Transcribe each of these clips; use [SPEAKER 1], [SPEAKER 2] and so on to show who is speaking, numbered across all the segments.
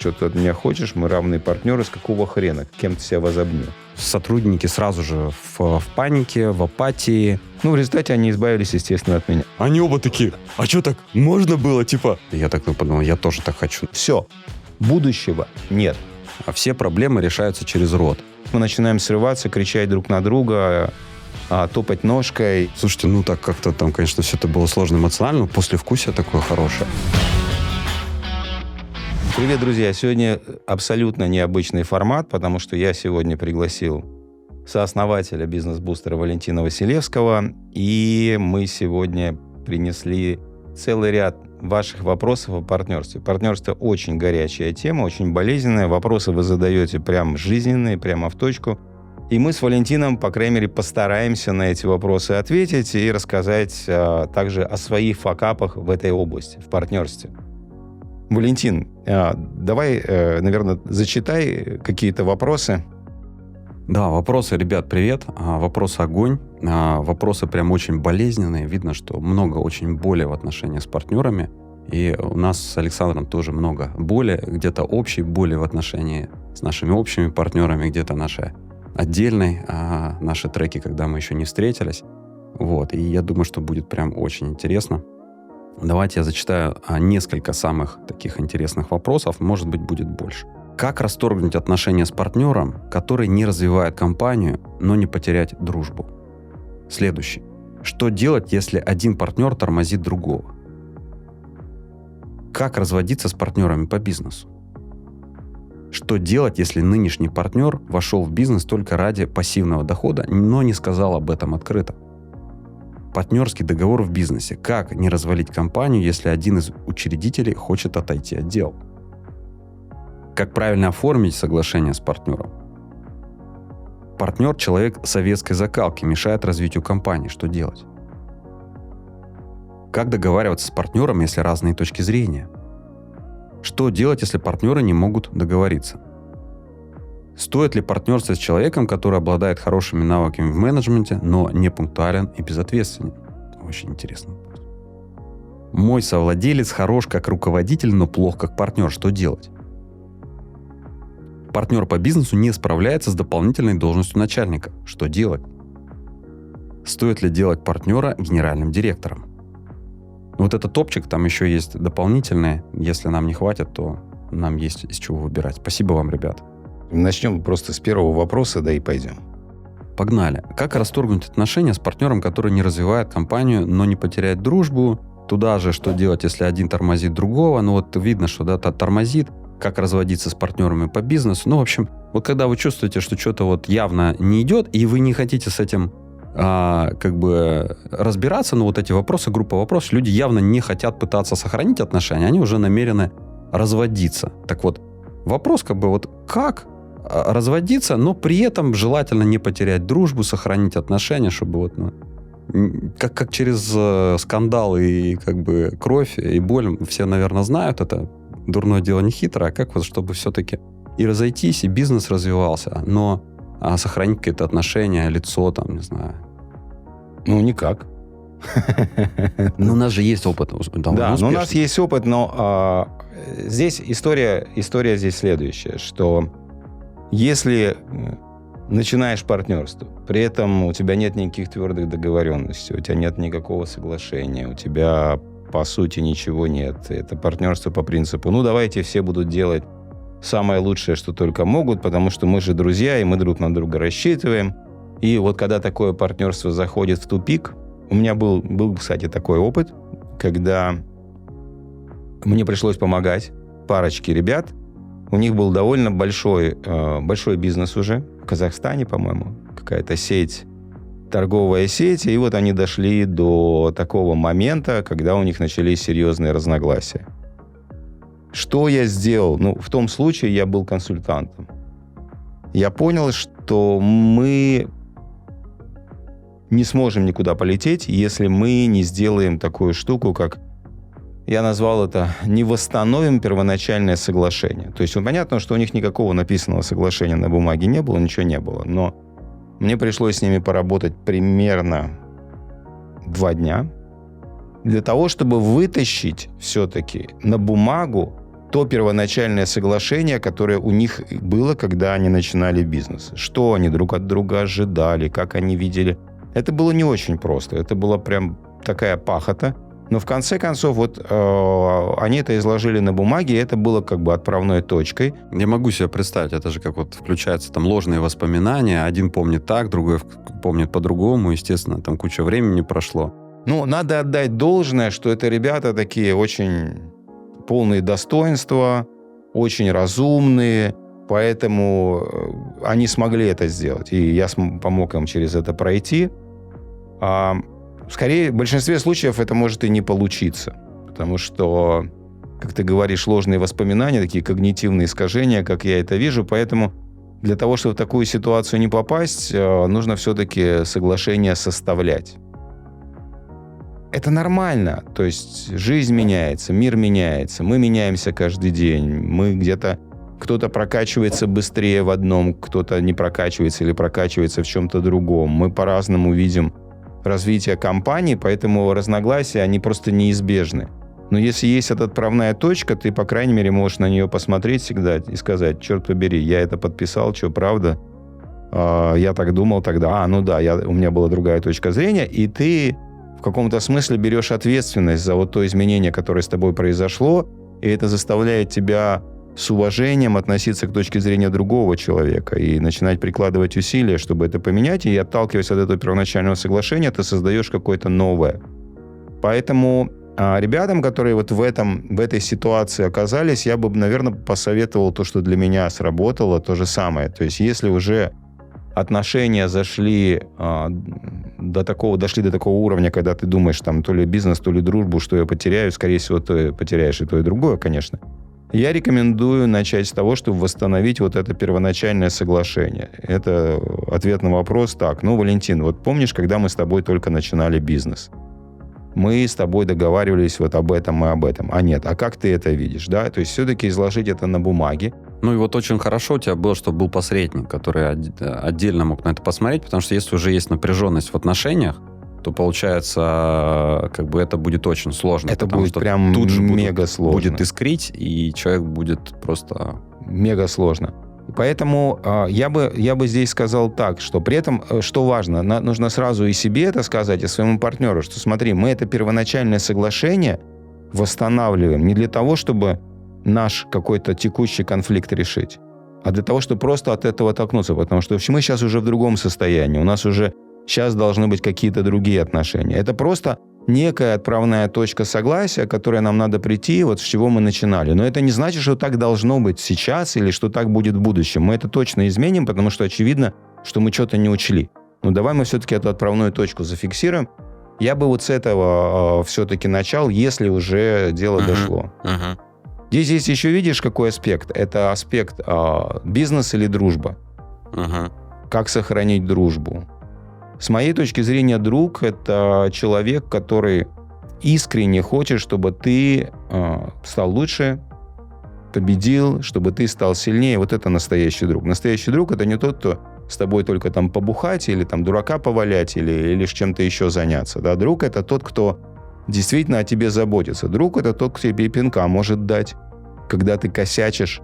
[SPEAKER 1] что ты от меня хочешь, мы равные партнеры, с какого хрена, кем ты себя возомнил?
[SPEAKER 2] Сотрудники сразу же в панике, в апатии.
[SPEAKER 1] Ну, в результате они избавились, естественно, от меня.
[SPEAKER 2] Они оба такие, а что так можно было, типа? Я так подумал, я тоже так хочу.
[SPEAKER 1] Все, будущего нет.
[SPEAKER 2] А все проблемы решаются через рот.
[SPEAKER 1] Мы начинаем срываться, кричать друг на друга, топать ножкой.
[SPEAKER 2] Слушайте, ну так как-то там, конечно, все это было сложно эмоционально, но послевкусие такое хорошее.
[SPEAKER 1] Привет, друзья! Сегодня абсолютно необычный формат, потому что я сегодня пригласил сооснователя бизнес-бустера Валентина Василевского, и мы сегодня принесли целый ряд ваших вопросов о партнерстве. Партнерство очень горячая тема, очень болезненная. Вопросы вы задаете прям жизненные, прямо в точку. И мы с Валентином, по крайней мере, постараемся на эти вопросы ответить и рассказать также о своих факапах в этой области, в партнерстве. Валентин, давай, наверное, зачитай какие-то вопросы.
[SPEAKER 2] Да, вопросы, ребят, привет. Вопросы огонь. Вопросы прям очень болезненные. Видно, что много очень боли в отношениях с партнерами. И у нас с Александром тоже много боли. Где-то общей боли в отношении с нашими общими партнерами, где-то нашей отдельной, наши треки, когда мы еще не встретились. Вот. И я думаю, что будет прям очень интересно. Давайте я зачитаю несколько самых таких интересных вопросов. Может быть, будет больше. Как расторгнуть отношения с партнером, который не развивает компанию, но не потерять дружбу? Следующий. Что делать, если один партнер тормозит другого? Как разводиться с партнерами по бизнесу? Что делать, если нынешний партнер вошел в бизнес только ради пассивного дохода, но не сказал об этом открыто? Партнерский договор в бизнесе. Как не развалить компанию, если один из учредителей хочет отойти от дел? Как правильно оформить соглашение с партнером? Партнер – человек советской закалки, мешает развитию компании. Что делать? Как договариваться с партнером, если разные точки зрения? Что делать, если партнеры не могут договориться? Стоит ли партнерство с человеком, который обладает хорошими навыками в менеджменте, но не пунктуален и безответственен? Очень интересно. Мой совладелец хорош как руководитель, но плох как партнер. Что делать? Партнер по бизнесу не справляется с дополнительной должностью начальника. Что делать? Стоит ли делать партнера генеральным директором? Вот этот топчик, там еще есть дополнительные. Если нам не хватит, то нам есть из чего выбирать. Спасибо вам, ребят.
[SPEAKER 1] Начнем просто с первого вопроса, да и пойдем.
[SPEAKER 2] Погнали. Как расторгнуть отношения с партнером, который не развивает компанию, но не потеряет дружбу? Туда же, что делать, если один тормозит другого? Ну вот видно, что да, тормозит. Как разводиться с партнерами по бизнесу? Ну, в общем, вот когда вы чувствуете, что что-то вот явно не идет, и вы не хотите с этим как бы разбираться, ну вот эти вопросы, группа вопросов, люди явно не хотят пытаться сохранить отношения, они уже намерены разводиться. Так вот, вопрос как бы вот как разводиться, но при этом желательно не потерять дружбу, сохранить отношения, чтобы вот, ну, как через скандал и как бы кровь и боль, все, наверное, знают это, дурное дело не хитро, а как вот, чтобы все-таки и разойтись, и бизнес развивался, но сохранить какие-то отношения, лицо там, не знаю.
[SPEAKER 1] Ну, никак.
[SPEAKER 2] Ну, у нас же есть опыт.
[SPEAKER 1] Да, у нас есть опыт, но здесь история здесь следующая, что если начинаешь партнерство, при этом у тебя нет никаких твердых договоренностей, у тебя нет никакого соглашения, у тебя, по сути, ничего нет. Это партнерство по принципу, ну, давайте все будут делать самое лучшее, что только могут, потому что мы же друзья, и мы друг на друга рассчитываем. И вот когда такое партнерство заходит в тупик, у меня был, кстати, такой опыт, когда мне пришлось помогать парочке ребят. У них был довольно большой бизнес уже в Казахстане, по-моему, какая-то сеть, торговая сеть. И вот они дошли до такого момента, когда у них начались серьезные разногласия. Что я сделал? Ну, в том случае я был консультантом. Я понял, что мы не сможем никуда полететь, если мы не сделаем такую штуку, как я назвал это «не восстановим первоначальное соглашение». То есть, ну, понятно, что у них никакого написанного соглашения на бумаге не было, ничего не было. Но мне пришлось с ними поработать примерно 2 дня для того, чтобы вытащить все-таки на бумагу то первоначальное соглашение, которое у них было, когда они начинали бизнес. Что они друг от друга ожидали, как они видели. Это было не очень просто. Это была прям такая пахота. Но в конце концов, вот они это изложили на бумаге, и это было как бы отправной точкой.
[SPEAKER 2] Я могу себе представить, это же как вот включаются там ложные воспоминания. Один помнит так, другой помнит по-другому. Естественно, там куча времени прошло.
[SPEAKER 1] Ну, надо отдать должное, что это ребята такие очень полные достоинства, очень разумные, поэтому они смогли это сделать. И я помог им через это пройти. Скорее, в большинстве случаев это может и не получиться, потому что, как ты говоришь, ложные воспоминания, такие когнитивные искажения, как я это вижу, поэтому для того, чтобы в такую ситуацию не попасть, нужно все-таки соглашение составлять. Это нормально, то есть жизнь меняется, мир меняется, мы меняемся каждый день, мы где-то, кто-то прокачивается быстрее в одном, кто-то не прокачивается или прокачивается в чем-то другом, мы по-разному видим развитие компании, поэтому разногласия, они просто неизбежны. Но если есть эта отправная точка, ты, по крайней мере, можешь на нее посмотреть всегда и сказать, черт побери, я это подписал, что правда, я так думал тогда, ну да, у меня была другая точка зрения, и ты в каком-то смысле берешь ответственность за вот то изменение, которое с тобой произошло, и это заставляет тебя с уважением относиться к точке зрения другого человека и начинать прикладывать усилия, чтобы это поменять, и отталкиваясь от этого первоначального соглашения, ты создаешь какое-то новое. Поэтому ребятам, которые вот в этой ситуации оказались, я бы, наверное, посоветовал то, что для меня сработало, то же самое. То есть если уже отношения дошли до такого уровня, когда ты думаешь, там, то ли бизнес, то ли дружбу, что я потеряю, скорее всего, ты потеряешь и то, и другое, конечно. Я рекомендую начать с того, чтобы восстановить вот это первоначальное соглашение. Это ответ на вопрос так. Ну, Валентин, вот помнишь, когда мы с тобой только начинали бизнес? Мы с тобой договаривались вот об этом и об этом. А нет, а как ты это видишь, да? То есть все-таки изложить это на бумаге.
[SPEAKER 2] Ну и вот очень хорошо у тебя было, что был посредник, который отдельно мог на это посмотреть, потому что если уже есть напряженность в отношениях, то получается, как бы это будет очень сложно.
[SPEAKER 1] Это будет прям тут же мега сложно.
[SPEAKER 2] Будет искрить, и человек будет просто...
[SPEAKER 1] Мега сложно. Поэтому я бы здесь сказал так, что при этом, что важно, нужно сразу и себе это сказать, и своему партнеру, что смотри, мы это первоначальное соглашение восстанавливаем не для того, чтобы наш какой-то текущий конфликт решить, а для того, чтобы просто от этого оттолкнуться, потому что мы сейчас уже в другом состоянии, у нас уже сейчас должны быть какие-то другие отношения. Это просто некая отправная точка согласия, к которой нам надо прийти, вот с чего мы начинали. Но это не значит, что так должно быть сейчас или что так будет в будущем. Мы это точно изменим, потому что очевидно, что мы что-то не учли. Но давай мы все-таки эту отправную точку зафиксируем. Я бы вот с этого все-таки начал, если уже дело дошло. Здесь есть еще, видишь, какой аспект? Это аспект бизнес или дружба. Как сохранить дружбу? С моей точки зрения, друг – это человек, который искренне хочет, чтобы ты стал лучше, победил, чтобы ты стал сильнее. Вот это настоящий друг. Настоящий друг – это не тот, кто с тобой только там побухать или там дурака повалять или чем-то еще заняться. Да? Друг – это тот, кто действительно о тебе заботится. Друг – это тот, кто тебе пинка может дать, когда ты косячишь,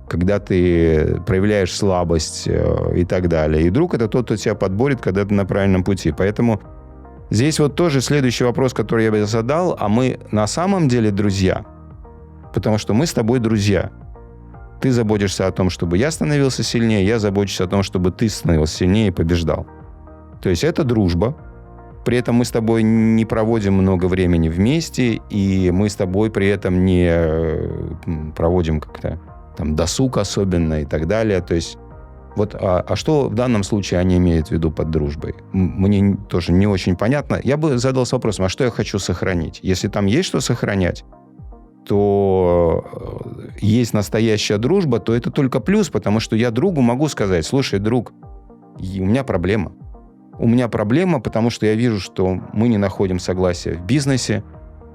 [SPEAKER 1] когда ты проявляешь слабость и так далее. И друг – это тот, кто тебя подборет, когда ты на правильном пути. Поэтому здесь вот тоже следующий вопрос, который я бы задал. А мы на самом деле друзья? Потому что мы с тобой друзья. Ты заботишься о том, чтобы я становился сильнее, я забочусь о том, чтобы ты становился сильнее и побеждал. То есть это дружба. При этом мы с тобой не проводим много времени вместе, и мы с тобой при этом не проводим как-то там досуг особенно и так далее. То есть вот, а что в данном случае они имеют в виду под дружбой? Мне тоже не очень понятно. Я бы задался вопросом, а что я хочу сохранить? Если там есть что сохранять, то есть настоящая дружба, то это только плюс, потому что я другу могу сказать: слушай, друг, у меня проблема. У меня проблема, потому что я вижу, что мы не находим согласия в бизнесе,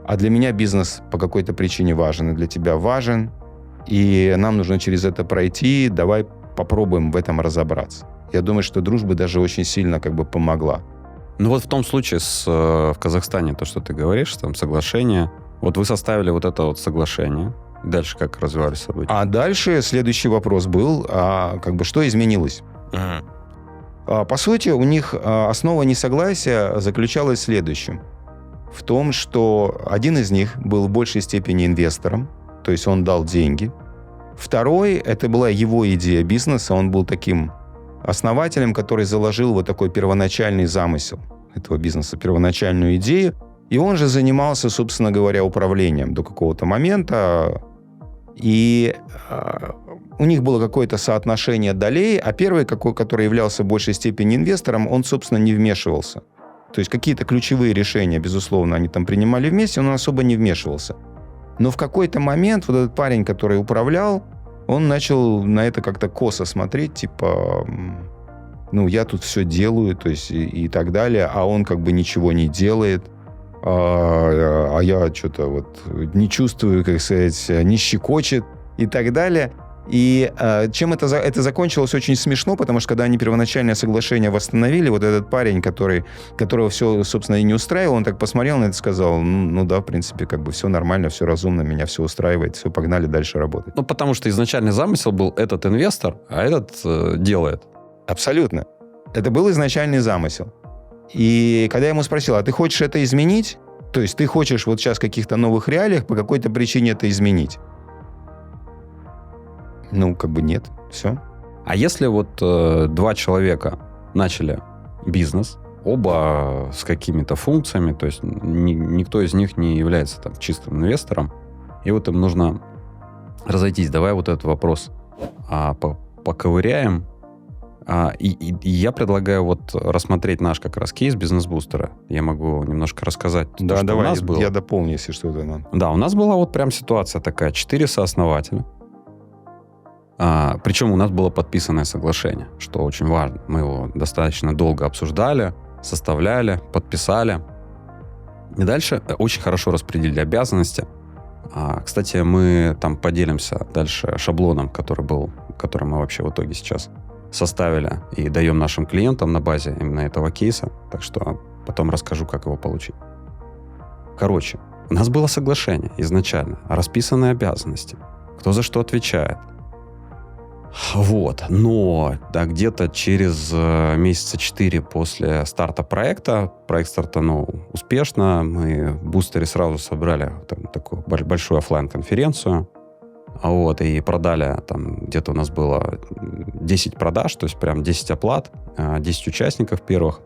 [SPEAKER 1] а для меня бизнес по какой-то причине важен, и для тебя важен, и нам нужно через это пройти, давай попробуем в этом разобраться. Я думаю, что дружба даже очень сильно как бы помогла.
[SPEAKER 2] Ну вот в том случае в Казахстане, то, что ты говоришь, там соглашение, вот вы составили вот это вот соглашение, Дальше как развивались события?
[SPEAKER 1] А дальше следующий вопрос был, что изменилось? По сути, у них основа несогласия заключалась в следующем. В том, что один из них был в большей степени инвестором, то есть он дал деньги. Второй, это была его идея бизнеса, он был таким основателем, который заложил вот такой первоначальный замысел этого бизнеса, первоначальную идею. И он же занимался, собственно говоря, управлением до какого-то момента. И у них было какое-то соотношение долей, а первый, который являлся в большей степени инвестором, он, собственно, не вмешивался. То есть какие-то ключевые решения, безусловно, они там принимали вместе, он особо не вмешивался. Но в какой-то момент вот этот парень, который управлял, он начал на это как-то косо смотреть, типа, я тут все делаю, то есть и так далее, а он как бы ничего не делает, а я что-то вот не чувствую, как сказать, не щекочет и так далее. И чем это закончилось очень смешно, потому что когда они первоначальное соглашение восстановили, вот этот парень, которого все, собственно, и не устраивало, он так посмотрел на это и сказал, да, в принципе, как бы все нормально, все разумно, меня все устраивает, все, погнали дальше работать.
[SPEAKER 2] Потому что изначальный замысел был этот инвестор, а этот делает.
[SPEAKER 1] Абсолютно. Это был изначальный замысел. И когда я ему спросил, а ты хочешь это изменить? То есть ты хочешь вот сейчас в каких-то новых реалиях по какой-то причине это изменить? Нет. Все.
[SPEAKER 2] А если вот два человека начали бизнес, оба с какими-то функциями, то есть никто из них не является там чистым инвестором, и вот им нужно разойтись. Давай вот этот вопрос поковыряем. И я предлагаю вот рассмотреть наш как раз кейс бизнес-бустера. Я могу немножко рассказать,
[SPEAKER 1] да,
[SPEAKER 2] что
[SPEAKER 1] давай,
[SPEAKER 2] у нас было.
[SPEAKER 1] Я дополню, если что-то надо.
[SPEAKER 2] Да, у нас была вот прям ситуация такая. 4 сооснователя. Причем у нас было подписанное соглашение, что очень важно. Мы его достаточно долго обсуждали, составляли, подписали. И дальше очень хорошо распределили обязанности. Кстати, мы там поделимся дальше шаблоном, который мы вообще в итоге сейчас составили и даем нашим клиентам на базе именно этого кейса. Так что потом расскажу, как его получить. Короче, у нас было соглашение изначально, расписанные обязанности, кто за что отвечает. Вот, но где-то через месяца 4 после старта проект стартанул успешно, мы в бустере сразу собрали такую большую офлайн-конференцию, и продали, где-то у нас было 10 продаж, то есть прям 10 оплат, 10 участников первых.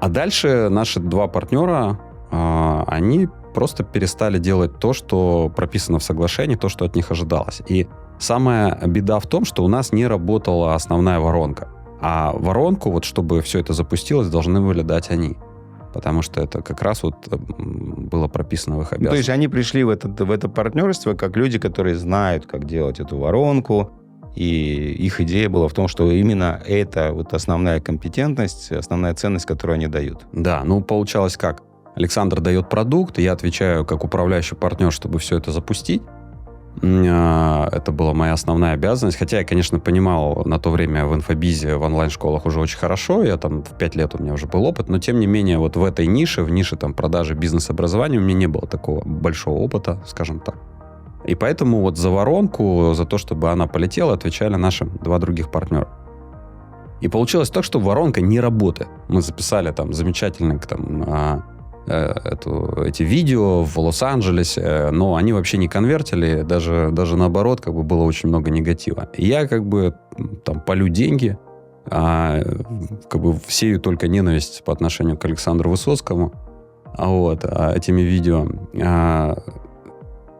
[SPEAKER 2] А дальше наши 2 партнера, они просто перестали делать то, что прописано в соглашении, то, что от них ожидалось. И самая беда в том, что у нас не работала основная воронка. А воронку, вот чтобы все это запустилось, должны были дать они. Потому что это как раз вот было прописано в их обязанностях.
[SPEAKER 1] То есть они пришли в это партнерство как люди, которые знают, как делать эту воронку. И их идея была в том, что именно это вот основная компетентность, основная ценность, которую они дают.
[SPEAKER 2] Да, получалось как? Александр дает продукт, и я отвечаю как управляющий партнер, чтобы все это запустить. Это была моя основная обязанность. Хотя я, конечно, понимал на то время в инфобизе, в онлайн-школах уже очень хорошо. Я в 5 лет у меня уже был опыт. Но, тем не менее, вот в этой нише, в нише продажи бизнес-образования у меня не было такого большого опыта, скажем так. И поэтому вот за воронку, за то, чтобы она полетела, отвечали наши 2 других партнера. И получилось так, что воронка не работает. Мы записали замечательных эти видео в Лос-Анджелесе, но они вообще не конвертили, даже наоборот, было очень много негатива. И я полю деньги, всею только ненависть по отношению к Александру Высоцкому, этими видео.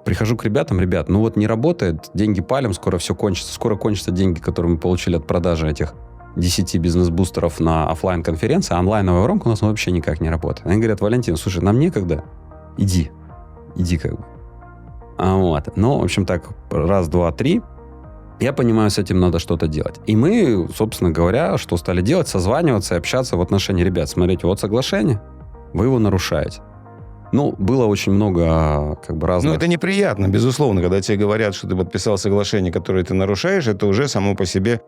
[SPEAKER 2] Прихожу к ребятам, не работает, деньги палим, скоро все кончится, скоро кончатся деньги, которые мы получили от продажи этих 10 бизнес-бустеров на офлайн-конференции, а онлайновая воронка у нас вообще никак не работает. Они говорят: Валентин, слушай, нам некогда, иди в общем так, раз, два, три, я понимаю, с этим надо что-то делать. И мы, собственно говоря, что стали делать? Созваниваться и общаться в отношении: ребят, смотрите, вот соглашение, вы его нарушаете. Было очень много разных...
[SPEAKER 1] это неприятно, безусловно, когда тебе говорят, что ты подписал соглашение, которое ты нарушаешь, это уже само по себе...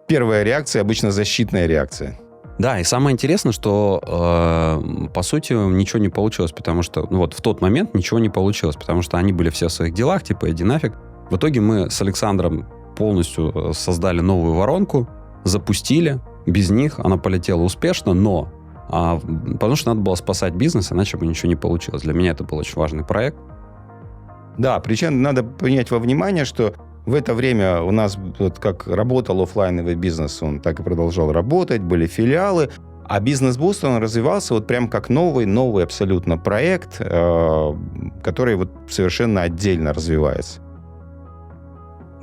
[SPEAKER 1] Первая реакция, обычно защитная реакция.
[SPEAKER 2] Да, и самое интересное, что, по сути, ничего не получилось, потому что, ну, вот в тот момент ничего не получилось, потому что они были все в своих делах, типа, иди нафиг. В итоге мы с Александром полностью создали новую воронку, запустили, без них она полетела успешно, но потому что надо было спасать бизнес, иначе бы ничего не получилось. Для меня это был очень важный проект.
[SPEAKER 1] Да, причем надо принять во внимание, что в это время у нас вот как работал офлайновый бизнес, он так и продолжал работать, были филиалы, а бизнес-буст, он развивался вот прям как новый абсолютно проект, который вот совершенно отдельно развивается.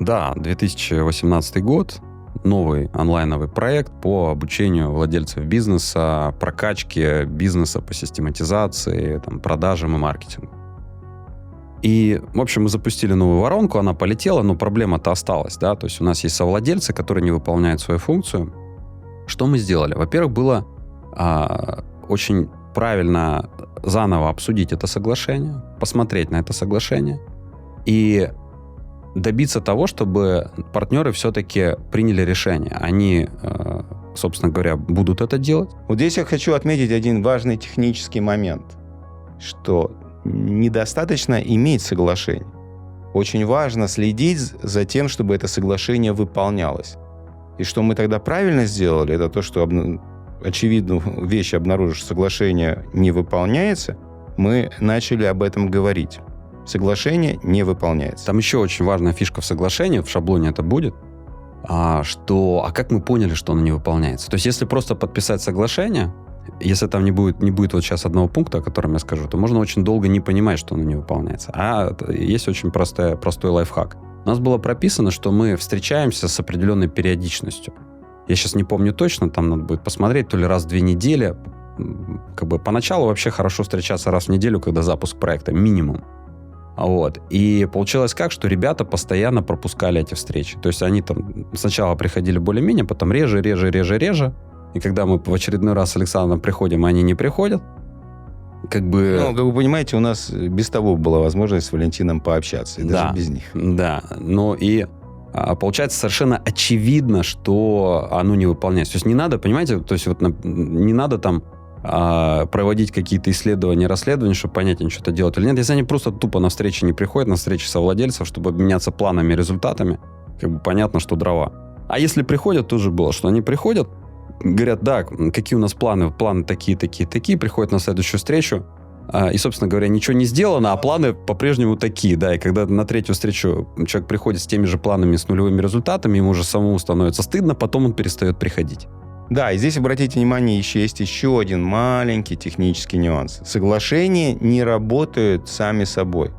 [SPEAKER 2] Да, 2018 год, новый онлайновый проект по обучению владельцев бизнеса, прокачке бизнеса по систематизации, там, продажам и маркетингу. И, в общем, мы запустили новую воронку, она полетела, но проблема-то осталась, да, то есть у нас есть совладельцы, которые не выполняют свою функцию. Что мы сделали? Во-первых, было очень правильно заново обсудить это соглашение, посмотреть на это соглашение и добиться того, чтобы партнеры все-таки приняли решение. Они, собственно говоря, будут это делать.
[SPEAKER 1] Вот здесь я хочу отметить один важный технический момент, что недостаточно иметь соглашение. Очень важно следить за тем, чтобы это соглашение выполнялось. И что мы тогда правильно сделали, это то, что очевидную вещь обнаружив, что соглашение не выполняется, мы начали об этом говорить. Соглашение не выполняется.
[SPEAKER 2] Там еще очень важная фишка в соглашении, в шаблоне это будет, как мы поняли, что оно не выполняется. То есть, если просто подписать соглашение, если там не будет вот сейчас одного пункта, о котором я скажу, то можно очень долго не понимать, что оно не выполняется. А есть очень простой лайфхак. У нас было прописано, что мы встречаемся с определенной периодичностью. Я сейчас не помню точно, там надо будет посмотреть, то ли раз в 2 недели. Как бы поначалу вообще хорошо встречаться раз в неделю, когда запуск проекта, минимум. Вот. И получилось как, что ребята постоянно пропускали эти встречи. То есть они там сначала приходили более-менее, потом реже. И когда мы в очередной раз с Александром приходим, они не приходят. Как бы...
[SPEAKER 1] Ну, как вы понимаете, у нас без того была возможность с Валентином пообщаться, и даже без них.
[SPEAKER 2] Да, но и получается совершенно очевидно, что оно не выполняется. То есть не надо, понимаете, то есть вот не надо там проводить какие-то исследования, расследования, чтобы понять, они что-то делают или нет. Если они просто тупо на встречи не приходят, на встречи совладельцев, чтобы обменяться планами и результатами, как бы понятно, что дрова. А если приходят, тоже было, что они приходят, говорят, да, какие у нас планы такие, приходят на следующую встречу, и, собственно говоря, ничего не сделано, а планы по-прежнему такие, да, и когда на 3-ю встречу человек приходит с теми же планами, с нулевыми результатами, ему уже самому становится стыдно, потом он перестает приходить.
[SPEAKER 1] Да, и здесь, обратите внимание, есть еще один маленький технический нюанс. Соглашения не работают сами собой.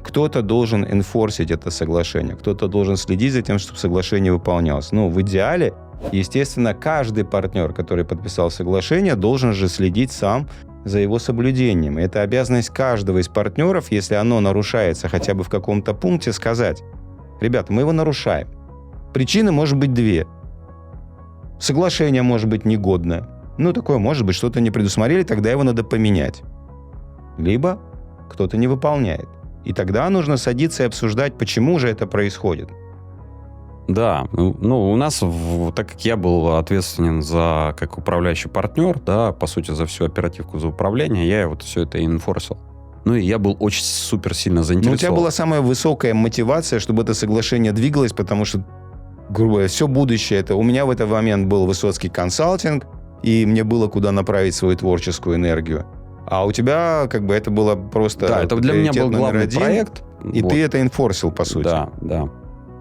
[SPEAKER 1] Кто-то должен энфорсить это соглашение, кто-то должен следить за тем, чтобы соглашение выполнялось. Ну, в идеале, естественно, каждый партнер, который подписал соглашение, должен же следить сам за его соблюдением. И это обязанность каждого из партнеров, если оно нарушается хотя бы в каком-то пункте, сказать: ребята, мы его нарушаем. Причины может быть 2. Соглашение может быть негодное. Ну, такое может быть, что-то не предусмотрели, тогда его надо поменять. Либо кто-то не выполняет. И тогда нужно садиться и обсуждать, почему же это происходит.
[SPEAKER 2] Да, ну, у нас, так как я был ответственен как управляющий партнер, да, по сути, за всю оперативку, за управление, я вот все это и инфорсил. Ну, и я был очень супер сильно заинтересован.
[SPEAKER 1] Но у тебя была самая высокая мотивация, чтобы это соглашение двигалось, потому что, грубо говоря, все будущее это... У меня в этот момент был Высоцкий консалтинг, и мне было куда направить свою творческую энергию. А у тебя, как бы, это было просто...
[SPEAKER 2] Да, это для меня был главный проект.
[SPEAKER 1] И вот. Ты это инфорсил, по сути.
[SPEAKER 2] Да.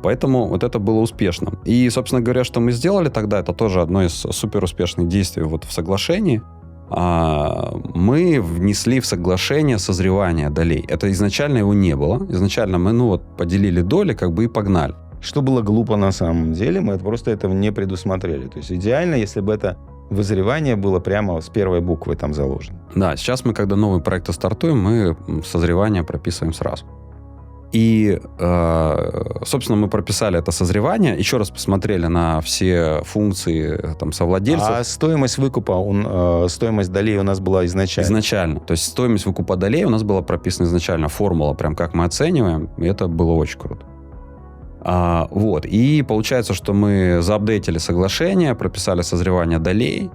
[SPEAKER 2] Поэтому вот это было успешно. И, собственно говоря, что мы сделали тогда, это тоже одно из суперуспешных действий вот в соглашении. Мы внесли в соглашение созревание долей. Это изначально его не было. Изначально мы, поделили доли, как бы, и погнали.
[SPEAKER 1] Что было глупо на самом деле, мы просто этого не предусмотрели. То есть идеально, если бы это вызревание было прямо с первой буквы там заложено.
[SPEAKER 2] Да, сейчас мы, когда новые проекты стартуем, мы созревание прописываем сразу. И, собственно, мы прописали это созревание, еще раз посмотрели на все функции там, совладельцев.
[SPEAKER 1] А стоимость выкупа, стоимость долей у нас была изначально?
[SPEAKER 2] Изначально. То есть стоимость выкупа долей у нас была прописана изначально. Формула, прям как мы оцениваем, и это было очень круто. Вот. И получается, что мы заапдейтили соглашение, прописали созревание долей,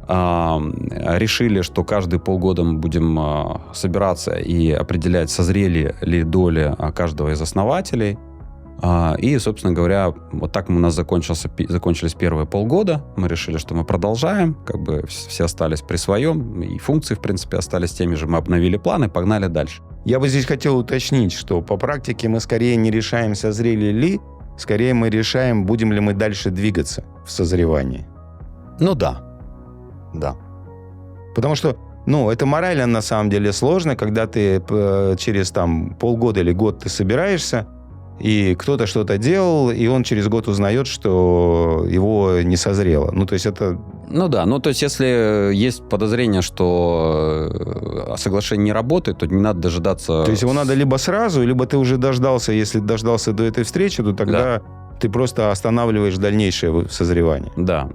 [SPEAKER 2] решили, что каждые полгода мы будем собираться и определять, созрели ли доли каждого из основателей. И, собственно говоря, вот так у нас закончились первые полгода. Мы решили, что мы продолжаем, как бы все остались при своем, и функции, в принципе, остались теми же. Мы обновили планы, погнали дальше.
[SPEAKER 1] Я бы здесь хотел уточнить, что по практике мы скорее не решаем, созрели ли, скорее мы решаем, будем ли мы дальше двигаться в созревании.
[SPEAKER 2] Ну да.
[SPEAKER 1] Потому что, это морально на самом деле сложно, когда ты через полгода или год ты собираешься, и кто-то что-то делал, и он через год узнает, что его не созрело. То есть это...
[SPEAKER 2] то есть если есть подозрение, что соглашение не работает, то не надо дожидаться...
[SPEAKER 1] То есть его надо либо сразу, либо ты уже дождался, если дождался до этой встречи, то тогда ты просто останавливаешь дальнейшее созревание.
[SPEAKER 2] Да.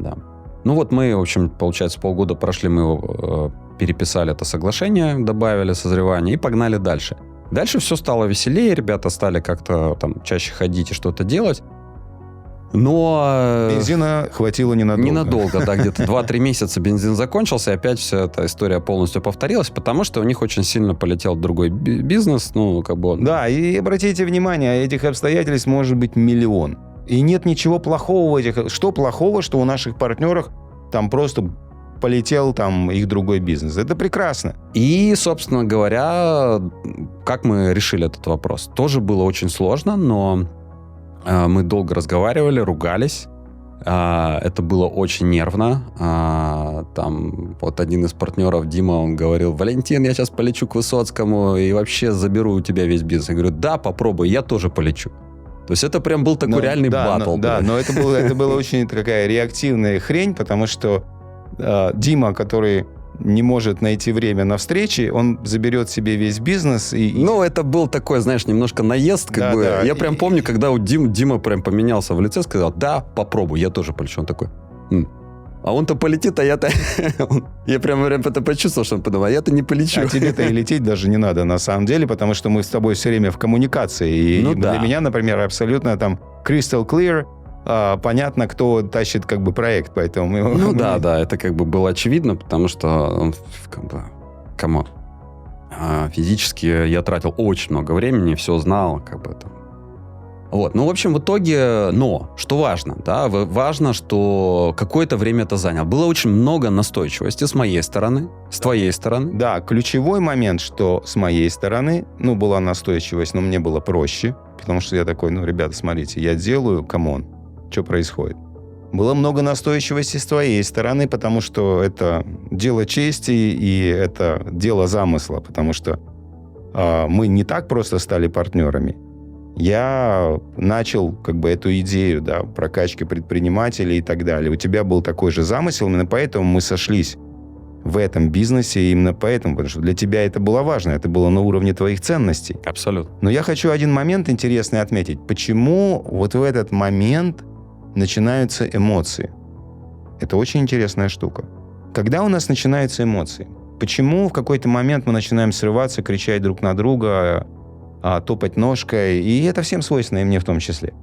[SPEAKER 2] Мы, в общем, получается, полгода прошли, мы его переписали, это соглашение, добавили созревание и погнали дальше. Дальше все стало веселее, ребята стали как-то чаще ходить и что-то делать. Но...
[SPEAKER 1] Бензина хватило ненадолго.
[SPEAKER 2] Ненадолго, да, где-то 2-3 месяца бензин закончился, и опять вся эта история полностью повторилась, потому что у них очень сильно полетел другой бизнес,
[SPEAKER 1] Да, и обратите внимание, этих обстоятельств может быть миллион. И нет ничего плохого в этих... Что плохого, что у наших партнеров просто полетел их другой бизнес? Это прекрасно.
[SPEAKER 2] И, собственно говоря, как мы решили этот вопрос? Тоже было очень сложно, но мы долго разговаривали, ругались. Это было очень нервно. Один из партнеров, Дима, он говорил: Валентин, я сейчас полечу к Высоцкому и вообще заберу у тебя весь бизнес. Я говорю: да, попробуй, я тоже полечу. То есть это прям был такой реальный баттл.
[SPEAKER 1] Но это была очень такая реактивная хрень, потому что Дима, который не может найти время на встречи, он заберет себе весь бизнес.
[SPEAKER 2] Это был такой, знаешь, немножко наезд. Да. Я прям помню, когда у Дима прям поменялся в лице, сказал: да, попробуй, я тоже полечу. Он такой: а он-то полетит, а я-то... Я прям это почувствовал, что он подумал: а я-то не полечу.
[SPEAKER 1] А тебе-то и лететь даже не надо, на самом деле, потому что мы с тобой все время в коммуникации. И для меня, например, абсолютно crystal clear, понятно, кто тащит проект, поэтому...
[SPEAKER 2] это было очевидно, потому что он камон. Физически я тратил очень много времени, все знал, в общем, в итоге, что важно, важно, что какое-то время это заняло. Было очень много настойчивости с моей стороны, с твоей стороны.
[SPEAKER 1] Да, ключевой момент, что с моей стороны, была настойчивость, но мне было проще, потому что я такой: ребята, смотрите, я делаю, камон, что происходит? Было много настойчивости с твоей стороны, потому что это дело чести и это дело замысла, потому что мы не так просто стали партнерами. Я начал эту идею, прокачки предпринимателей и так далее. У тебя был такой же замысел, именно поэтому мы сошлись в этом бизнесе, именно поэтому, потому что для тебя это было важно, это было на уровне твоих ценностей.
[SPEAKER 2] Абсолютно.
[SPEAKER 1] Но я хочу один момент интересный отметить. Почему в этот момент начинаются эмоции? Это очень интересная штука. Когда у нас начинаются эмоции? Почему в какой-то момент мы начинаем срываться, кричать друг на друга, топать ножкой, и это всем свойственно, и мне в том числе.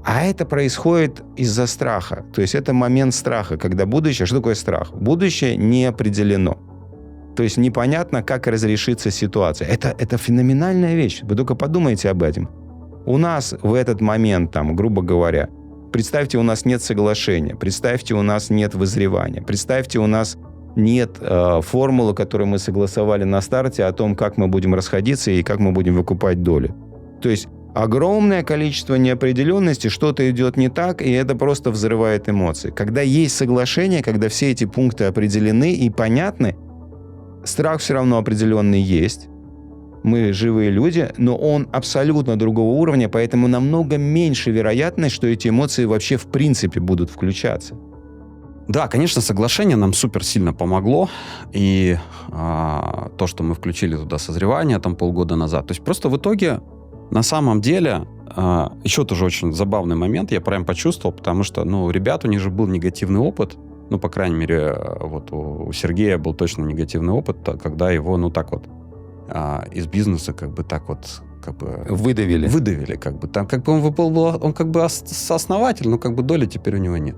[SPEAKER 1] А это происходит из-за страха. То есть это момент страха, когда будущее... Что такое страх? Будущее не определено. То есть непонятно, как разрешится ситуация. Это феноменальная вещь. Вы только подумайте об этом. У нас в этот момент, грубо говоря, представьте, у нас нет соглашения, представьте, у нас нет вызревания, представьте, у нас нет формулы, которую мы согласовали на старте о том, как мы будем расходиться и как мы будем выкупать доли. То есть огромное количество неопределенности, что-то идет не так, и это просто взрывает эмоции. Когда есть соглашение, когда все эти пункты определены и понятны, страх все равно определенный есть. Мы живые люди, но он абсолютно другого уровня, поэтому намного меньше вероятность, что эти эмоции вообще в принципе будут включаться.
[SPEAKER 2] Да, конечно, соглашение нам супер сильно помогло, и то, что мы включили туда созревание полгода назад, то есть просто в итоге, на самом деле, еще тоже очень забавный момент, я прям почувствовал, потому что, ребят, у них же был негативный опыт, по крайней мере, у Сергея был точно негативный опыт, когда его, из бизнеса
[SPEAKER 1] выдавили.
[SPEAKER 2] Выдавили, там он был сооснователь, но доли теперь у него нет.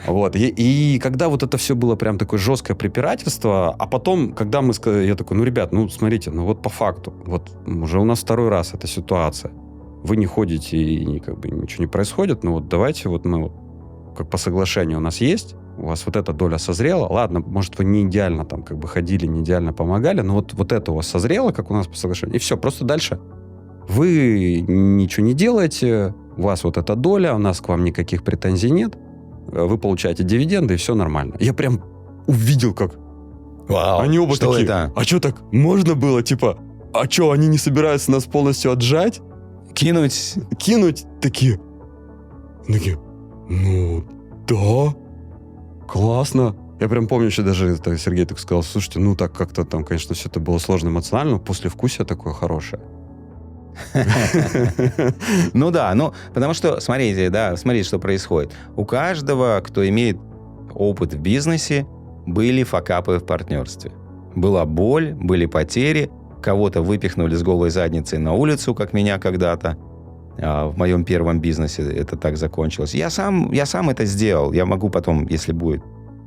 [SPEAKER 2] Вот. И когда вот это все было прям такое жесткое препирательство, а потом, когда мы сказали, я такой, ну, ребят, ну, смотрите, ну, вот по факту, вот уже у нас второй раз эта ситуация. Вы не ходите и как бы ничего не происходит, ну, вот давайте вот мы, как по соглашению у нас есть, у вас вот эта доля созрела, ладно, может, вы не идеально там как бы ходили, не идеально помогали, но вот это у вас созрело, как у нас по соглашению, и все, просто дальше вы ничего не делаете, у вас вот эта доля, у нас к вам никаких претензий нет, вы получаете дивиденды, и все нормально. Я прям увидел, как
[SPEAKER 1] Вау,
[SPEAKER 2] они оба
[SPEAKER 1] что
[SPEAKER 2] такие,
[SPEAKER 1] это?
[SPEAKER 2] а что так можно было, типа, а что, они не собираются нас полностью отжать? Кинуть такие. Такие, ну, да, классно. Я прям помню еще даже, Сергей так сказал, слушайте, ну так как-то там, конечно, все это было сложно эмоционально, но послевкусие такое хорошее.
[SPEAKER 1] Ну да, ну, потому что, смотрите, что происходит. У каждого, кто имеет опыт в бизнесе, были факапы в партнерстве. Была боль, были потери, кого-то выпихнули с голой задницей на улицу, как меня когда-то. В моем первом бизнесе это так закончилось. Я сам это сделал. Я могу потом, если будет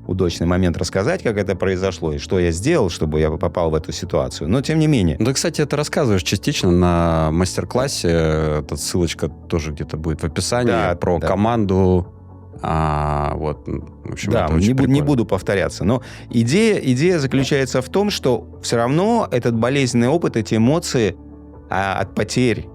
[SPEAKER 1] удачный момент, рассказать, как это произошло и что я сделал, чтобы я попал в эту ситуацию. Но тем не менее.
[SPEAKER 2] Ну, ты, кстати, это рассказываешь частично на мастер-классе. Эта ссылочка тоже где-то будет в описании про команду. Вот, в общем,
[SPEAKER 1] да, не буду повторяться. Но идея заключается в том, что все равно этот болезненный опыт, эти эмоции от потерь,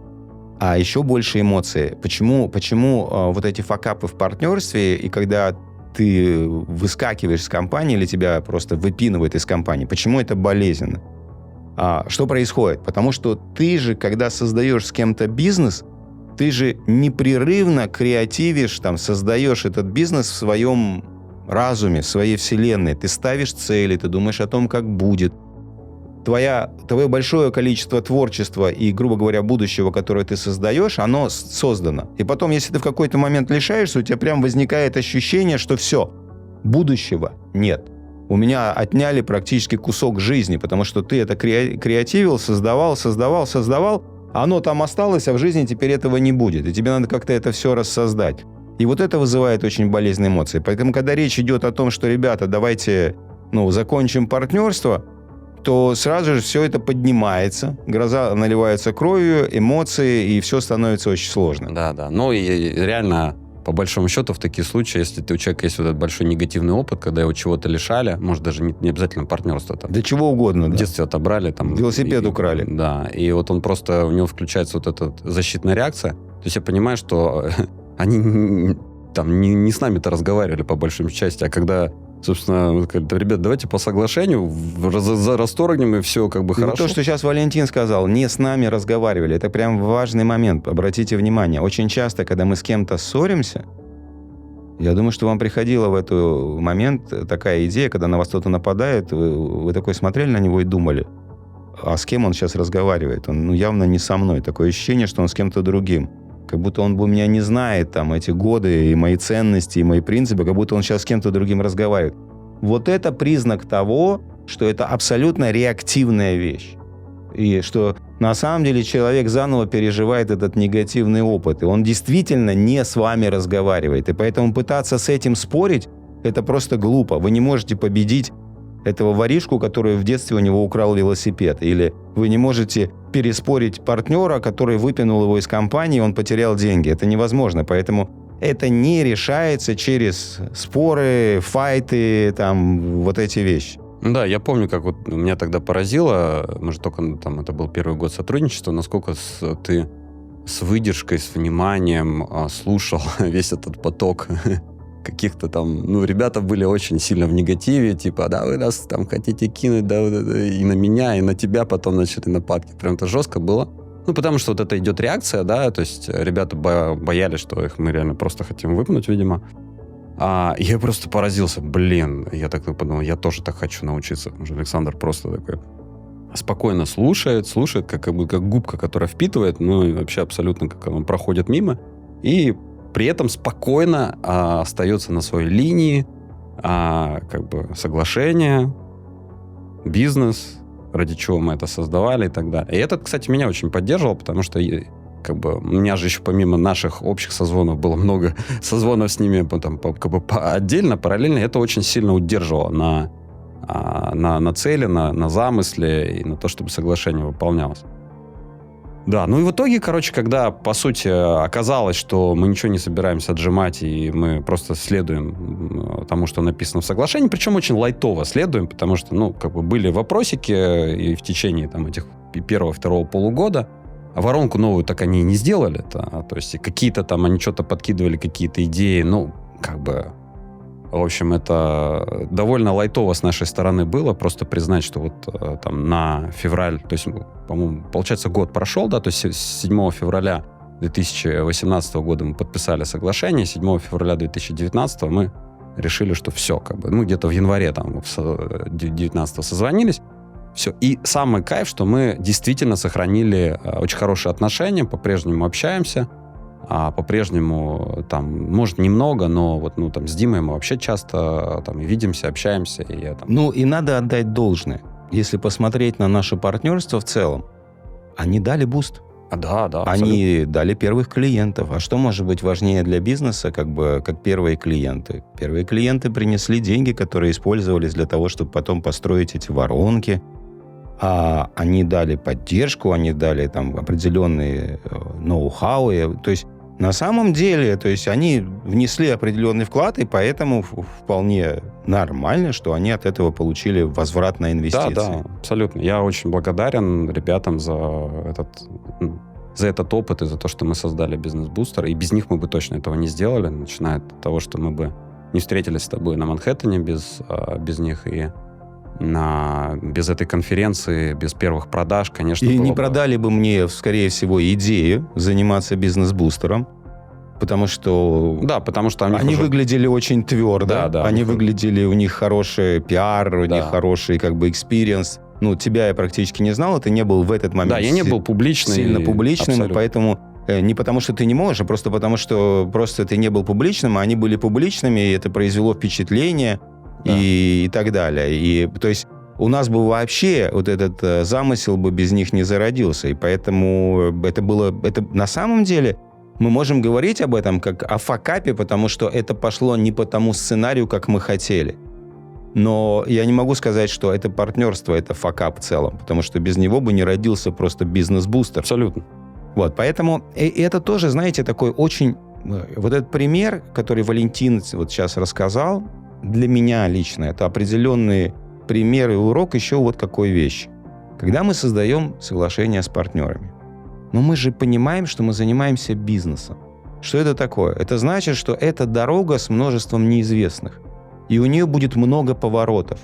[SPEAKER 1] а еще больше эмоций. Почему вот эти факапы в партнерстве, и когда ты выскакиваешь с компании или тебя просто выпинывает из компании, почему это болезненно? Что происходит? Потому что ты же, когда создаешь с кем-то бизнес, ты же непрерывно креативишь, создаешь этот бизнес в своем разуме, в своей вселенной. Ты ставишь цели, ты думаешь о том, как будет. Твое большое количество творчества и, грубо говоря, будущего, которое ты создаешь, оно создано. И потом, если ты в какой-то момент лишаешься, у тебя прям возникает ощущение, что все, будущего нет. У меня отняли практически кусок жизни, потому что ты это креативил, создавал, оно там осталось, а в жизни теперь этого не будет. И тебе надо как-то это все рассоздать. И вот это вызывает очень болезненные эмоции. Поэтому, когда речь идет о том, что, ребята, давайте закончим партнерство, то сразу же все это поднимается, глаза наливаются кровью, эмоции, и все становится очень сложно.
[SPEAKER 2] Да. Ну и реально, по большому счету, в такие случаи, если у человека есть вот этот большой негативный опыт, когда его чего-то лишали, может, даже не обязательно партнерство.
[SPEAKER 1] Да чего угодно.
[SPEAKER 2] В детстве отобрали.
[SPEAKER 1] Велосипед украли.
[SPEAKER 2] Да, и вот он просто, у него включается вот эта защитная реакция. То есть я понимаю, что они не с нами-то разговаривали по большой части, а когда... Собственно, ребят, давайте по соглашению расторгнем, и все хорошо.
[SPEAKER 1] То, что сейчас Валентин сказал, не с нами разговаривали, это прям важный момент, обратите внимание. Очень часто, когда мы с кем-то ссоримся, я думаю, что вам приходила в этот момент такая идея, когда на вас кто-то нападает, вы такой смотрели на него и думали, а с кем он сейчас разговаривает? Он явно не со мной. Такое ощущение, что он с кем-то другим. Как будто он меня не знает, эти годы, и мои ценности, и мои принципы, как будто он сейчас с кем-то другим разговаривает. Вот это признак того, что это абсолютно реактивная вещь. И что на самом деле человек заново переживает этот негативный опыт. И он действительно не с вами разговаривает. И поэтому пытаться с этим спорить, это просто глупо. Вы не можете победить этого воришку, который в детстве у него украл велосипед. Или вы не можете переспорить партнера, который выпинул его из компании, он потерял деньги. Это невозможно. Поэтому это не решается через споры, файты, вот эти вещи.
[SPEAKER 2] Да, я помню, как вот меня тогда поразило, мы же только это был первый год сотрудничества, насколько ты с выдержкой, с вниманием слушал весь этот поток каких-то ребята были очень сильно в негативе, типа, да, вы нас хотите кинуть, да, и на меня, и на тебя потом начали нападки. Прям это жестко было. Потому что вот это идет реакция, да, то есть ребята боялись, что их мы реально просто хотим выпнуть, видимо. Я просто поразился, я так подумал, я тоже так хочу научиться. Уже Александр просто такой спокойно слушает, как губка, которая впитывает, и вообще абсолютно как он проходит мимо, и при этом спокойно остается на своей линии, соглашение, бизнес, ради чего мы это создавали и так далее. И это, кстати, меня очень поддерживало, потому что как бы, у меня же еще помимо наших общих созвонов было много созвонов с ними потом, как бы, отдельно, параллельно. Это очень сильно удерживало на цели, на замысле и на то, чтобы соглашение выполнялось. Да, ну и в итоге, короче, когда, по сути, оказалось, что мы ничего не собираемся отжимать, и мы просто следуем тому, что написано в соглашении, причем очень лайтово следуем, потому что, ну, как бы были вопросики, и в течение там этих первого-второго полугода воронку новую так они и не сделали. То есть какие-то там, они что-то подкидывали, какие-то идеи, ну, как бы... В общем, это довольно лайтово с нашей стороны было, просто признать, что вот там на февраль, то есть, по-моему, получается, год прошел, да, то есть с 7 февраля 2018 года мы подписали соглашение, 7 февраля 2019 мы решили, что все, как бы, ну, где-то в январе там 19 созвонились, все. И самый кайф, что мы действительно сохранили очень хорошие отношения, по-прежнему общаемся, а по-прежнему там, может, немного, но вот, ну, там, с Димой мы вообще часто там и видимся, общаемся. И я, там...
[SPEAKER 1] Ну, и надо отдать должное. Если посмотреть на наше партнерство в целом, они дали буст.
[SPEAKER 2] Да, абсолютно.
[SPEAKER 1] Они дали первых клиентов. А что может быть важнее для бизнеса, как первые клиенты? Первые клиенты принесли деньги, которые использовались для того, чтобы потом построить эти воронки. А они дали поддержку, они дали там определенные ноу-хау. То есть на самом деле, то есть они внесли определенный вклад, и поэтому вполне нормально, что они от этого получили возврат на инвестиции.
[SPEAKER 2] Да, абсолютно. Я очень благодарен ребятам за этот опыт и за то, что мы создали бизнес-бустер. И без них мы бы точно этого не сделали, начиная от того, что мы бы не встретились с тобой на Манхэттене без них, и без этой конференции, без первых продаж, конечно.
[SPEAKER 1] И не продали бы мне, скорее всего, идею заниматься бизнес-бустером, потому что...
[SPEAKER 2] Да, потому что
[SPEAKER 1] они выглядели очень твердо, они выглядели, у них хороший пиар, у них хороший как бы экспириенс. Ну, тебя я практически не знал, ты не был в этот момент
[SPEAKER 2] я не был публичным,
[SPEAKER 1] сильно публичным,
[SPEAKER 2] абсолютно.
[SPEAKER 1] Поэтому не потому, что ты не можешь, а просто потому, что просто ты не был публичным, а они были публичными, и это произвело впечатление. И так далее. И, то есть у нас бы вообще вот этот замысел бы без них не зародился. И поэтому это на самом деле мы можем говорить об этом как о факапе, потому что это пошло не по тому сценарию, как мы хотели. Но я не могу сказать, что это партнерство, это факап в целом, потому что без него бы не родился просто бизнес-бустер.
[SPEAKER 2] Абсолютно.
[SPEAKER 1] Вот, поэтому это тоже, знаете, такой очень... Вот этот пример, который Валентин вот сейчас рассказал, для меня лично это определенный пример и урок еще вот какой вещи. Когда мы создаем соглашение с партнерами, мы же понимаем, что мы занимаемся бизнесом. Что это такое? Это значит, что это дорога с множеством неизвестных. И у нее будет много поворотов.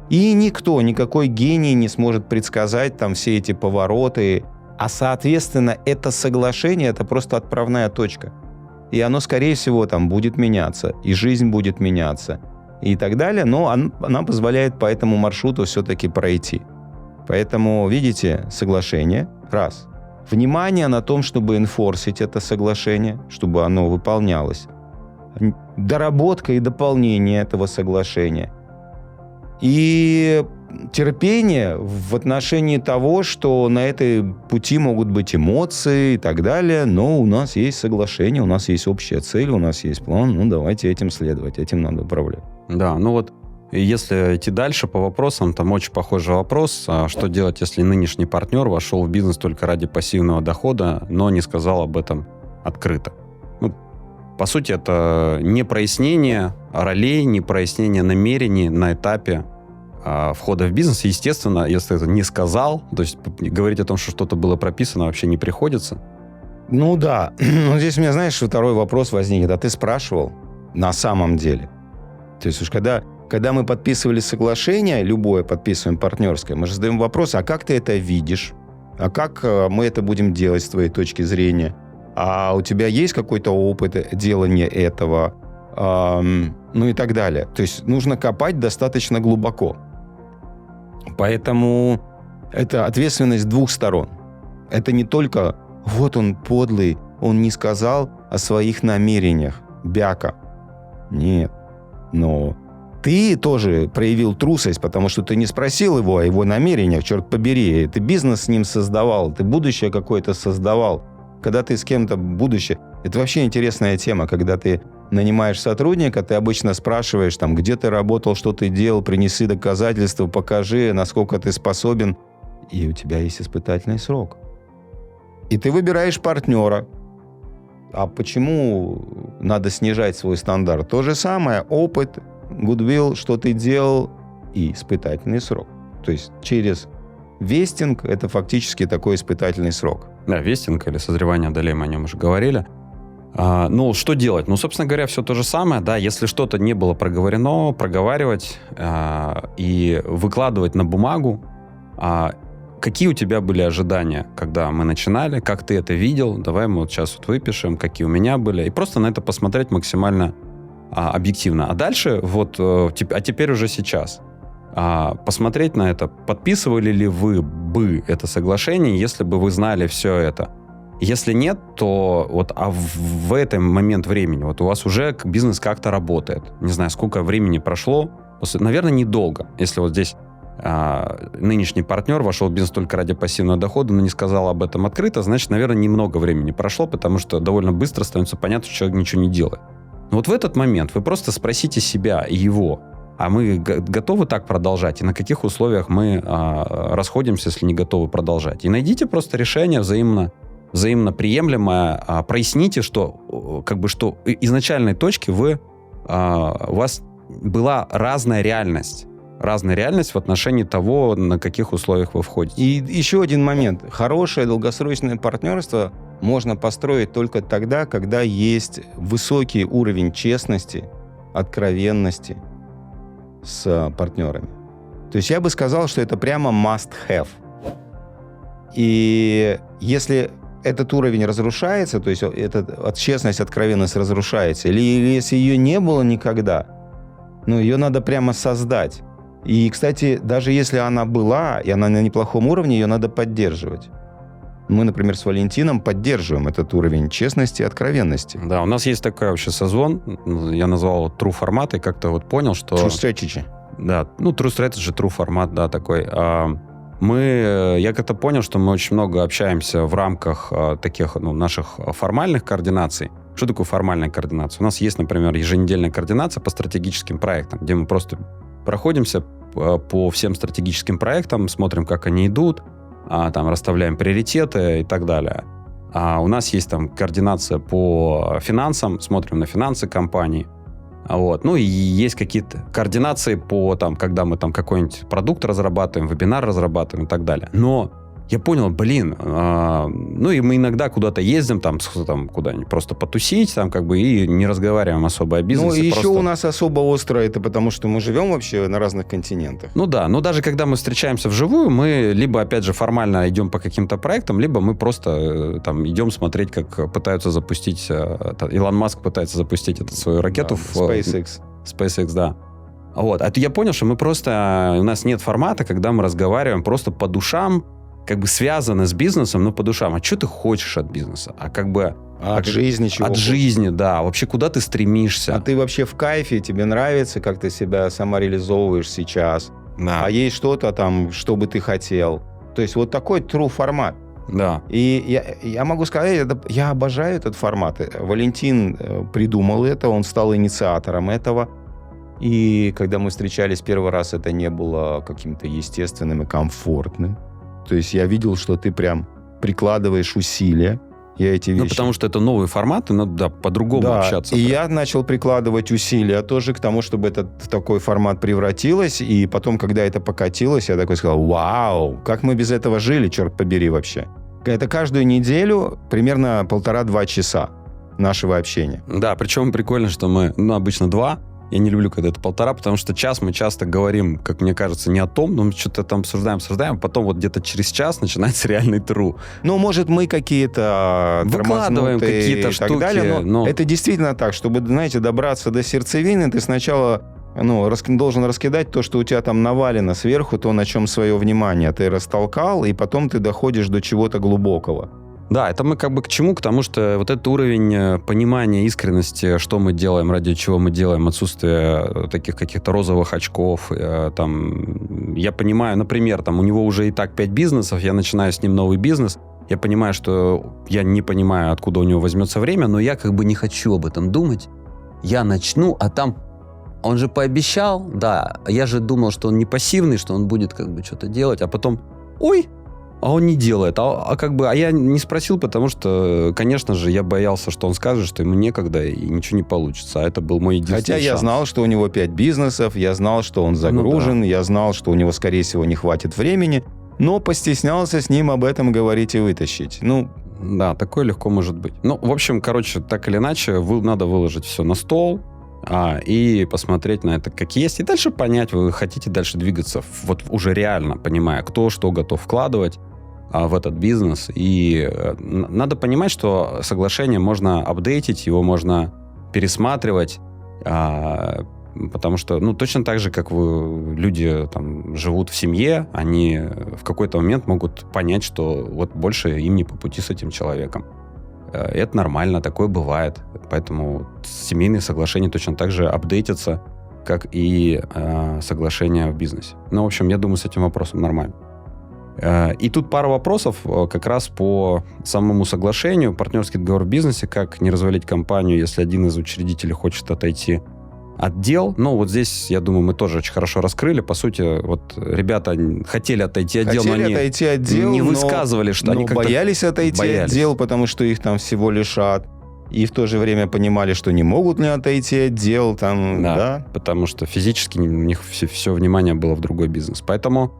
[SPEAKER 1] И никакой гений не сможет предсказать там все эти повороты. А, соответственно, это соглашение – это просто отправная точка. И оно, скорее всего, там будет меняться. И жизнь будет меняться. И так далее, но она позволяет по этому маршруту все-таки пройти. Поэтому, видите, соглашение, раз. Внимание на том, чтобы энфорсить это соглашение, чтобы оно выполнялось. Доработка и дополнение этого соглашения. И терпение в отношении того, что на этой пути могут быть эмоции и так далее, но у нас есть соглашение, у нас есть общая цель, у нас есть план, давайте этим следовать, этим надо управлять.
[SPEAKER 2] Да, вот если идти дальше по вопросам, там очень похожий вопрос, что делать, если нынешний партнер вошел в бизнес только ради пассивного дохода, но не сказал об этом открыто. По сути, это не прояснение ролей, не прояснение намерений на этапе входа в бизнес. Естественно, если это не сказал, то есть говорить о том, что что-то было прописано, вообще не приходится.
[SPEAKER 1] Да. Но здесь у меня, знаешь, второй вопрос возникнет. А ты спрашивал на самом деле? То есть уж когда мы подписывали соглашение, любое подписываем партнерское, мы же задаем вопрос, а как ты это видишь? А как мы это будем делать с твоей точки зрения? А у тебя есть какой-то опыт делания этого? И так далее. То есть нужно копать достаточно глубоко. Поэтому это ответственность двух сторон. Это не только вот он подлый, он не сказал о своих намерениях, бяка. Нет. Но ты тоже проявил трусость, потому что ты не спросил его о его намерениях, черт побери. Ты бизнес с ним создавал, ты будущее какое-то создавал. когда ты с кем-то будущее... Это вообще интересная тема, когда ты нанимаешь сотрудника, ты обычно спрашиваешь, там, где ты работал, что ты делал, принеси доказательства, покажи, насколько ты способен. И у тебя есть испытательный срок. И ты выбираешь партнера. А почему надо снижать свой стандарт? То же самое, опыт, goodwill, что ты делал, и испытательный срок. То есть через вестинг это фактически такой испытательный срок.
[SPEAKER 2] Да, вестинг или созревание долей, мы о нем уже говорили. Ну, что делать? Ну, собственно говоря, все то же самое. Да, если что-то не было проговорено, проговаривать и выкладывать на бумагу. Какие у тебя были ожидания, когда мы начинали? Как ты это видел? Давай мы вот сейчас вот выпишем, какие у меня были. И просто на это посмотреть максимально объективно. А дальше, вот, теперь уже сейчас. Посмотреть на это. Подписывали ли вы бы это соглашение, если бы вы знали все это? Если нет, то вот в этот момент времени вот у вас уже бизнес как-то работает. Не знаю, сколько времени прошло. Наверное, недолго. Если вот здесь нынешний партнер вошел в бизнес только ради пассивного дохода, но не сказал об этом открыто, значит, наверное, немного времени прошло, потому что довольно быстро становится понятно, что человек ничего не делает. Но вот в этот момент вы просто спросите себя и его, а мы готовы так продолжать? И на каких условиях мы расходимся, если не готовы продолжать? И найдите просто решение взаимно приемлемое, проясните, что изначальной точки у вас была разная реальность в отношении того, на каких условиях вы входите.
[SPEAKER 1] И еще один момент. Хорошее долгосрочное партнерство можно построить только тогда, когда есть высокий уровень честности, откровенности с партнерами. То есть я бы сказал, что это прямо must-have. И если этот уровень разрушается, то есть честность, откровенность разрушается, или если ее не было никогда, ее надо прямо создать. И, кстати, даже если она была, и она на неплохом уровне, ее надо поддерживать. Мы, например, с Валентином поддерживаем этот уровень честности и откровенности.
[SPEAKER 2] Да, у нас есть такой вообще созвон, я назвал его True формат, и как-то вот понял, что...
[SPEAKER 1] True Strategy.
[SPEAKER 2] Да, True Strategy, True формат, да, такой. Я как-то понял, что мы очень много общаемся в рамках таких наших формальных координаций. Что такое формальная координация? У нас есть, например, еженедельная координация по стратегическим проектам, где мы просто проходимся по всем стратегическим проектам, смотрим, как они идут, там расставляем приоритеты и так далее. У нас есть там координация по финансам, смотрим на финансы компаний. И есть какие-то координации по, когда мы там какой-нибудь продукт разрабатываем, вебинар разрабатываем и так далее. Но я понял, и мы иногда куда-то ездим, там куда-нибудь просто потусить, и не разговариваем особо о бизнесе.
[SPEAKER 1] И еще у нас особо остро это потому, что мы живем вообще на разных континентах.
[SPEAKER 2] Но даже когда мы встречаемся вживую, мы либо, опять же, формально идем по каким-то проектам, либо мы просто идем смотреть, как пытаются запустить, Илон Маск пытается запустить свою ракету в SpaceX, да. А я понял, что у нас нет формата, когда мы разговариваем просто по душам, связаны с бизнесом, но по душам. А что ты хочешь от бизнеса?
[SPEAKER 1] От жизни чего?
[SPEAKER 2] От жизни, да. Вообще, куда ты стремишься?
[SPEAKER 1] А ты вообще в кайфе, тебе нравится, как ты себя самореализовываешь сейчас?
[SPEAKER 2] Да.
[SPEAKER 1] А есть что-то там, что бы ты хотел? То есть вот такой true формат.
[SPEAKER 2] Да.
[SPEAKER 1] И я могу сказать, я обожаю этот формат. Валентин придумал это, он стал инициатором этого. И когда мы встречались первый раз, это не было каким-то естественным и комфортным. То есть я видел, что ты прям прикладываешь усилия. Я эти вещи...
[SPEAKER 2] потому что это новый формат, и надо по-другому общаться.
[SPEAKER 1] И я начал прикладывать усилия тоже к тому, чтобы в такой формат превратилось. И потом, когда это покатилось, я такой сказал, вау, как мы без этого жили, черт побери вообще. Это каждую неделю примерно 1,5-2 часа нашего общения.
[SPEAKER 2] Да, причем прикольно, что мы, обычно 2. Я не люблю, когда это 1,5, потому что час мы часто говорим, как мне кажется, не о том, но мы что-то там обсуждаем, а потом вот где-то через час начинается реальный true.
[SPEAKER 1] Может, мы какие-то
[SPEAKER 2] выкладываем какие-то штуки,
[SPEAKER 1] так далее, но это действительно так, чтобы, добраться до сердцевины, ты сначала должен раскидать то, что у тебя там навалено сверху, то, на чем свое внимание ты растолкал, и потом ты доходишь до чего-то глубокого.
[SPEAKER 2] Да, это мы к чему? К тому, что вот этот уровень понимания, искренности, что мы делаем, ради чего мы делаем, отсутствие таких каких-то розовых очков. Я понимаю, например, у него уже и так 5 бизнесов, я начинаю с ним новый бизнес, я понимаю, что я не понимаю, откуда у него возьмется время, но я как бы не хочу об этом думать. Я начну, а там он же пообещал, да, я же думал, что он не пассивный, что он будет как бы что-то делать, а потом, ой, а он не делает. А я не спросил, потому что, конечно же, я боялся, что он скажет, что ему некогда и ничего не получится. А это был мой единственный
[SPEAKER 1] Хотя я
[SPEAKER 2] шанс.
[SPEAKER 1] знал, что у него 5 бизнесов, я знал, что он загружен, я знал, что у него, скорее всего, не хватит времени, но постеснялся с ним об этом говорить и вытащить.
[SPEAKER 2] Да, такое легко может быть. В общем, так или иначе, надо выложить все на стол, и посмотреть на это как есть, и дальше понять, вы хотите дальше двигаться, вот уже реально понимая, кто что готов вкладывать в этот бизнес. И надо понимать, что соглашение можно апдейтить, его можно пересматривать, потому что, точно так же, как люди там живут в семье, они в какой-то момент могут понять, что вот больше им не по пути с этим человеком. Это нормально, такое бывает. Поэтому семейные соглашения точно так же апдейтятся, как и соглашения в бизнесе. В общем, я думаю, с этим вопросом нормально. И тут пара вопросов как раз по самому соглашению. Партнерский договор в бизнесе, как не развалить компанию, если один из учредителей хочет отойти от дел. Вот здесь, я думаю, мы тоже очень хорошо раскрыли. По сути, вот ребята хотели отойти от дел, но они не высказывали, что они как-то
[SPEAKER 1] боялись отойти от дел, потому что их там всего лишат. И в то же время понимали, что не могут ли отойти от дел. Да,
[SPEAKER 2] потому что физически у них все внимание было в другой бизнес. Поэтому,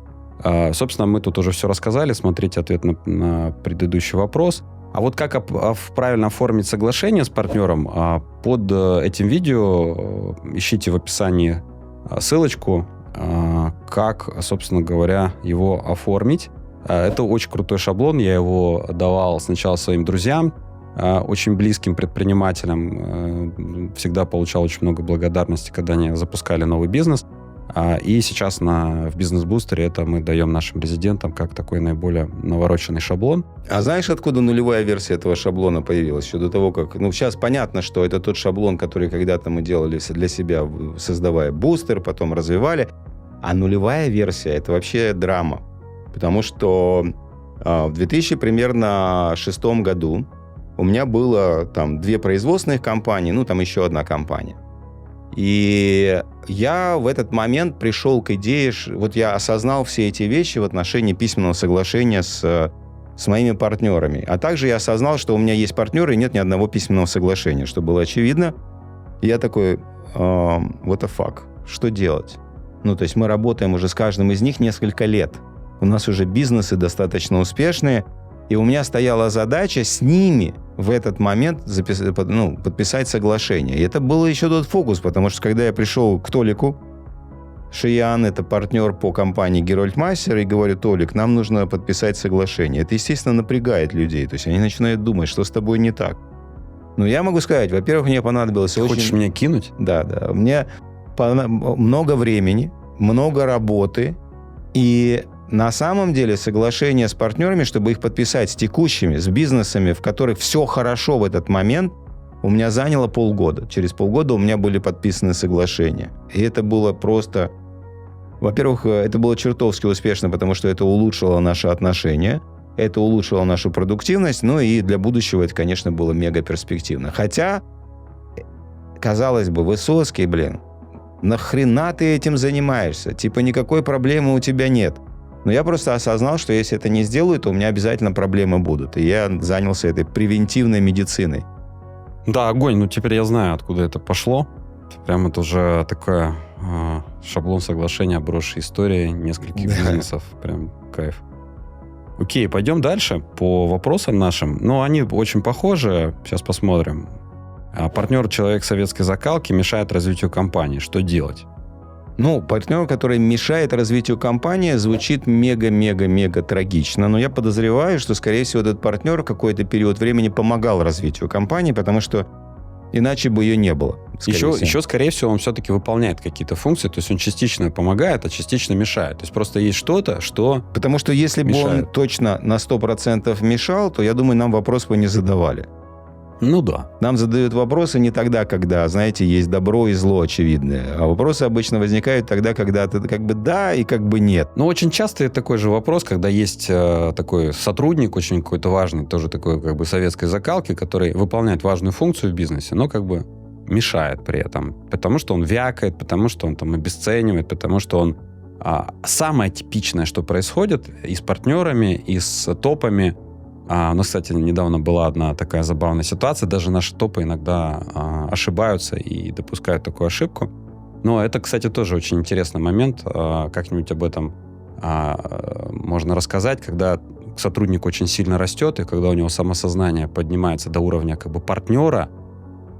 [SPEAKER 2] собственно, мы тут уже все рассказали. Смотрите ответ на предыдущий вопрос. А вот как правильно оформить соглашение с партнером, под этим видео ищите в описании ссылочку, как, собственно говоря, его оформить. Это очень крутой шаблон. Я его давал сначала своим друзьям, очень близким предпринимателям. Всегда получал очень много благодарности, когда они запускали новый бизнес. И сейчас в бизнес-бустере это мы даем нашим резидентам как такой наиболее навороченный шаблон.
[SPEAKER 1] А знаешь, откуда нулевая версия этого шаблона появилась? Еще до того, как... сейчас понятно, что это тот шаблон, который когда-то мы делали для себя, создавая бустер, потом развивали. А нулевая версия – это вообще драма. Потому что в 2006 году у меня было там 2 производственных компании, там еще одна компания. И я в этот момент пришел к идее, вот я осознал все эти вещи в отношении письменного соглашения с моими партнерами. А также я осознал, что у меня есть партнеры и нет ни одного письменного соглашения, что было очевидно. И я такой, what the fuck, что делать? То есть мы работаем уже с каждым из них несколько лет. У нас уже бизнесы достаточно успешные. И у меня стояла задача с ними в этот момент подписать соглашение. И это был еще тот фокус, потому что когда я пришел к Толику, Шиян, это партнер по компании Герольд Мастер, и говорю: Толик, нам нужно подписать соглашение. Это, естественно, напрягает людей. То есть они начинают думать, что с тобой не так. Я могу сказать, во-первых, мне понадобилось
[SPEAKER 2] Ты хочешь меня кинуть?
[SPEAKER 1] Да. Мне много времени, много работы, и на самом деле соглашение с партнерами, чтобы их подписать с текущими, с бизнесами, в которых все хорошо в этот момент, у меня заняло полгода. Через полгода у меня были подписаны соглашения. И это было просто... Во-первых, это было чертовски успешно, потому что это улучшило наши отношения, это улучшило нашу продуктивность, и для будущего это, конечно, было мега перспективно. Хотя, казалось бы, Высоцкий, нахрена ты этим занимаешься? Никакой проблемы у тебя нет. Но я просто осознал, что если это не сделаю, то у меня обязательно проблемы будут. И я занялся этой превентивной медициной.
[SPEAKER 2] Да, огонь. Теперь я знаю, откуда это пошло. Прям это уже такой шаблон соглашения, обросшей историей нескольких бизнесов. Прям кайф. Окей, пойдем дальше по вопросам нашим. Они очень похожи. Сейчас посмотрим. Партнер, человек советской закалки, мешает развитию компании. Что делать?
[SPEAKER 1] Партнер, который мешает развитию компании, звучит мега-мега-мега трагично. Но я подозреваю, что, скорее всего, этот партнер какой-то период времени помогал развитию компании, потому что иначе бы ее не было.
[SPEAKER 2] Еще, скорее всего, он все-таки выполняет какие-то функции. То есть он частично помогает, а частично мешает. То есть просто есть что-то, что
[SPEAKER 1] Потому что если
[SPEAKER 2] мешает.
[SPEAKER 1] бы он точно на 100% мешал, то, я думаю, нам вопрос бы не задавали.
[SPEAKER 2] Ну да.
[SPEAKER 1] Нам задают вопросы не тогда, когда, знаете, есть добро и зло очевидное. А вопросы обычно возникают тогда, когда ты как бы да и как бы нет.
[SPEAKER 2] Но очень часто такой же вопрос, когда есть такой сотрудник, очень какой-то важный, тоже такой как бы советской закалки, который выполняет важную функцию в бизнесе, но как бы мешает при этом. Потому что он вякает, потому что он там обесценивает, потому что он... Самое типичное, что происходит и с партнерами, и с топами. У нас, кстати, недавно была одна такая забавная ситуация. Даже наши топы иногда ошибаются и допускают такую ошибку. Но это, кстати, тоже очень интересный момент. Как-нибудь об этом можно рассказать, когда сотрудник очень сильно растет, и когда у него самосознание поднимается до уровня как бы партнера,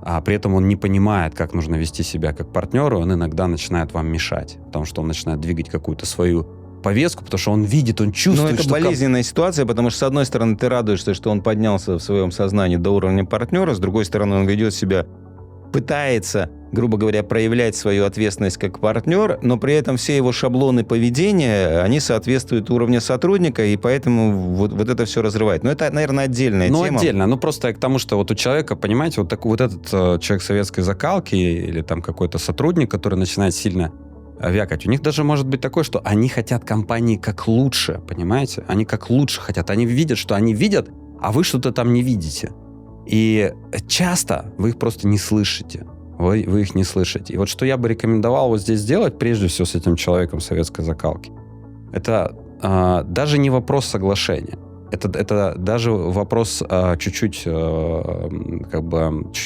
[SPEAKER 2] а при этом он не понимает, как нужно вести себя как партнеру, он иногда начинает вам мешать, потому что он начинает двигать какую-то свою повестку, потому что он видит, он чувствует,
[SPEAKER 1] Но это
[SPEAKER 2] что...
[SPEAKER 1] болезненная ситуация, потому что, с одной стороны, ты радуешься, что он поднялся в своем сознании до уровня партнера, с другой стороны, он ведет себя, пытается, грубо говоря, проявлять свою ответственность как партнер, но при этом все его шаблоны поведения, они соответствуют уровню сотрудника, и поэтому вот это все разрывает. Но это, наверное, отдельная тема.
[SPEAKER 2] Ну, отдельно. Ну, просто к тому, что вот у человека, понимаете, вот этот человек советской закалки или там какой-то сотрудник, который начинает сильно вякать, у них даже может быть такое, что они хотят компании как лучше, понимаете? Они как лучше хотят. Они видят, что они видят, а вы что-то там не видите. И часто вы их просто не слышите. Вы их не слышите. И вот что я бы рекомендовал вот здесь сделать, прежде всего с этим человеком советской закалки, это даже не вопрос соглашения. Это даже вопрос чуть-чуть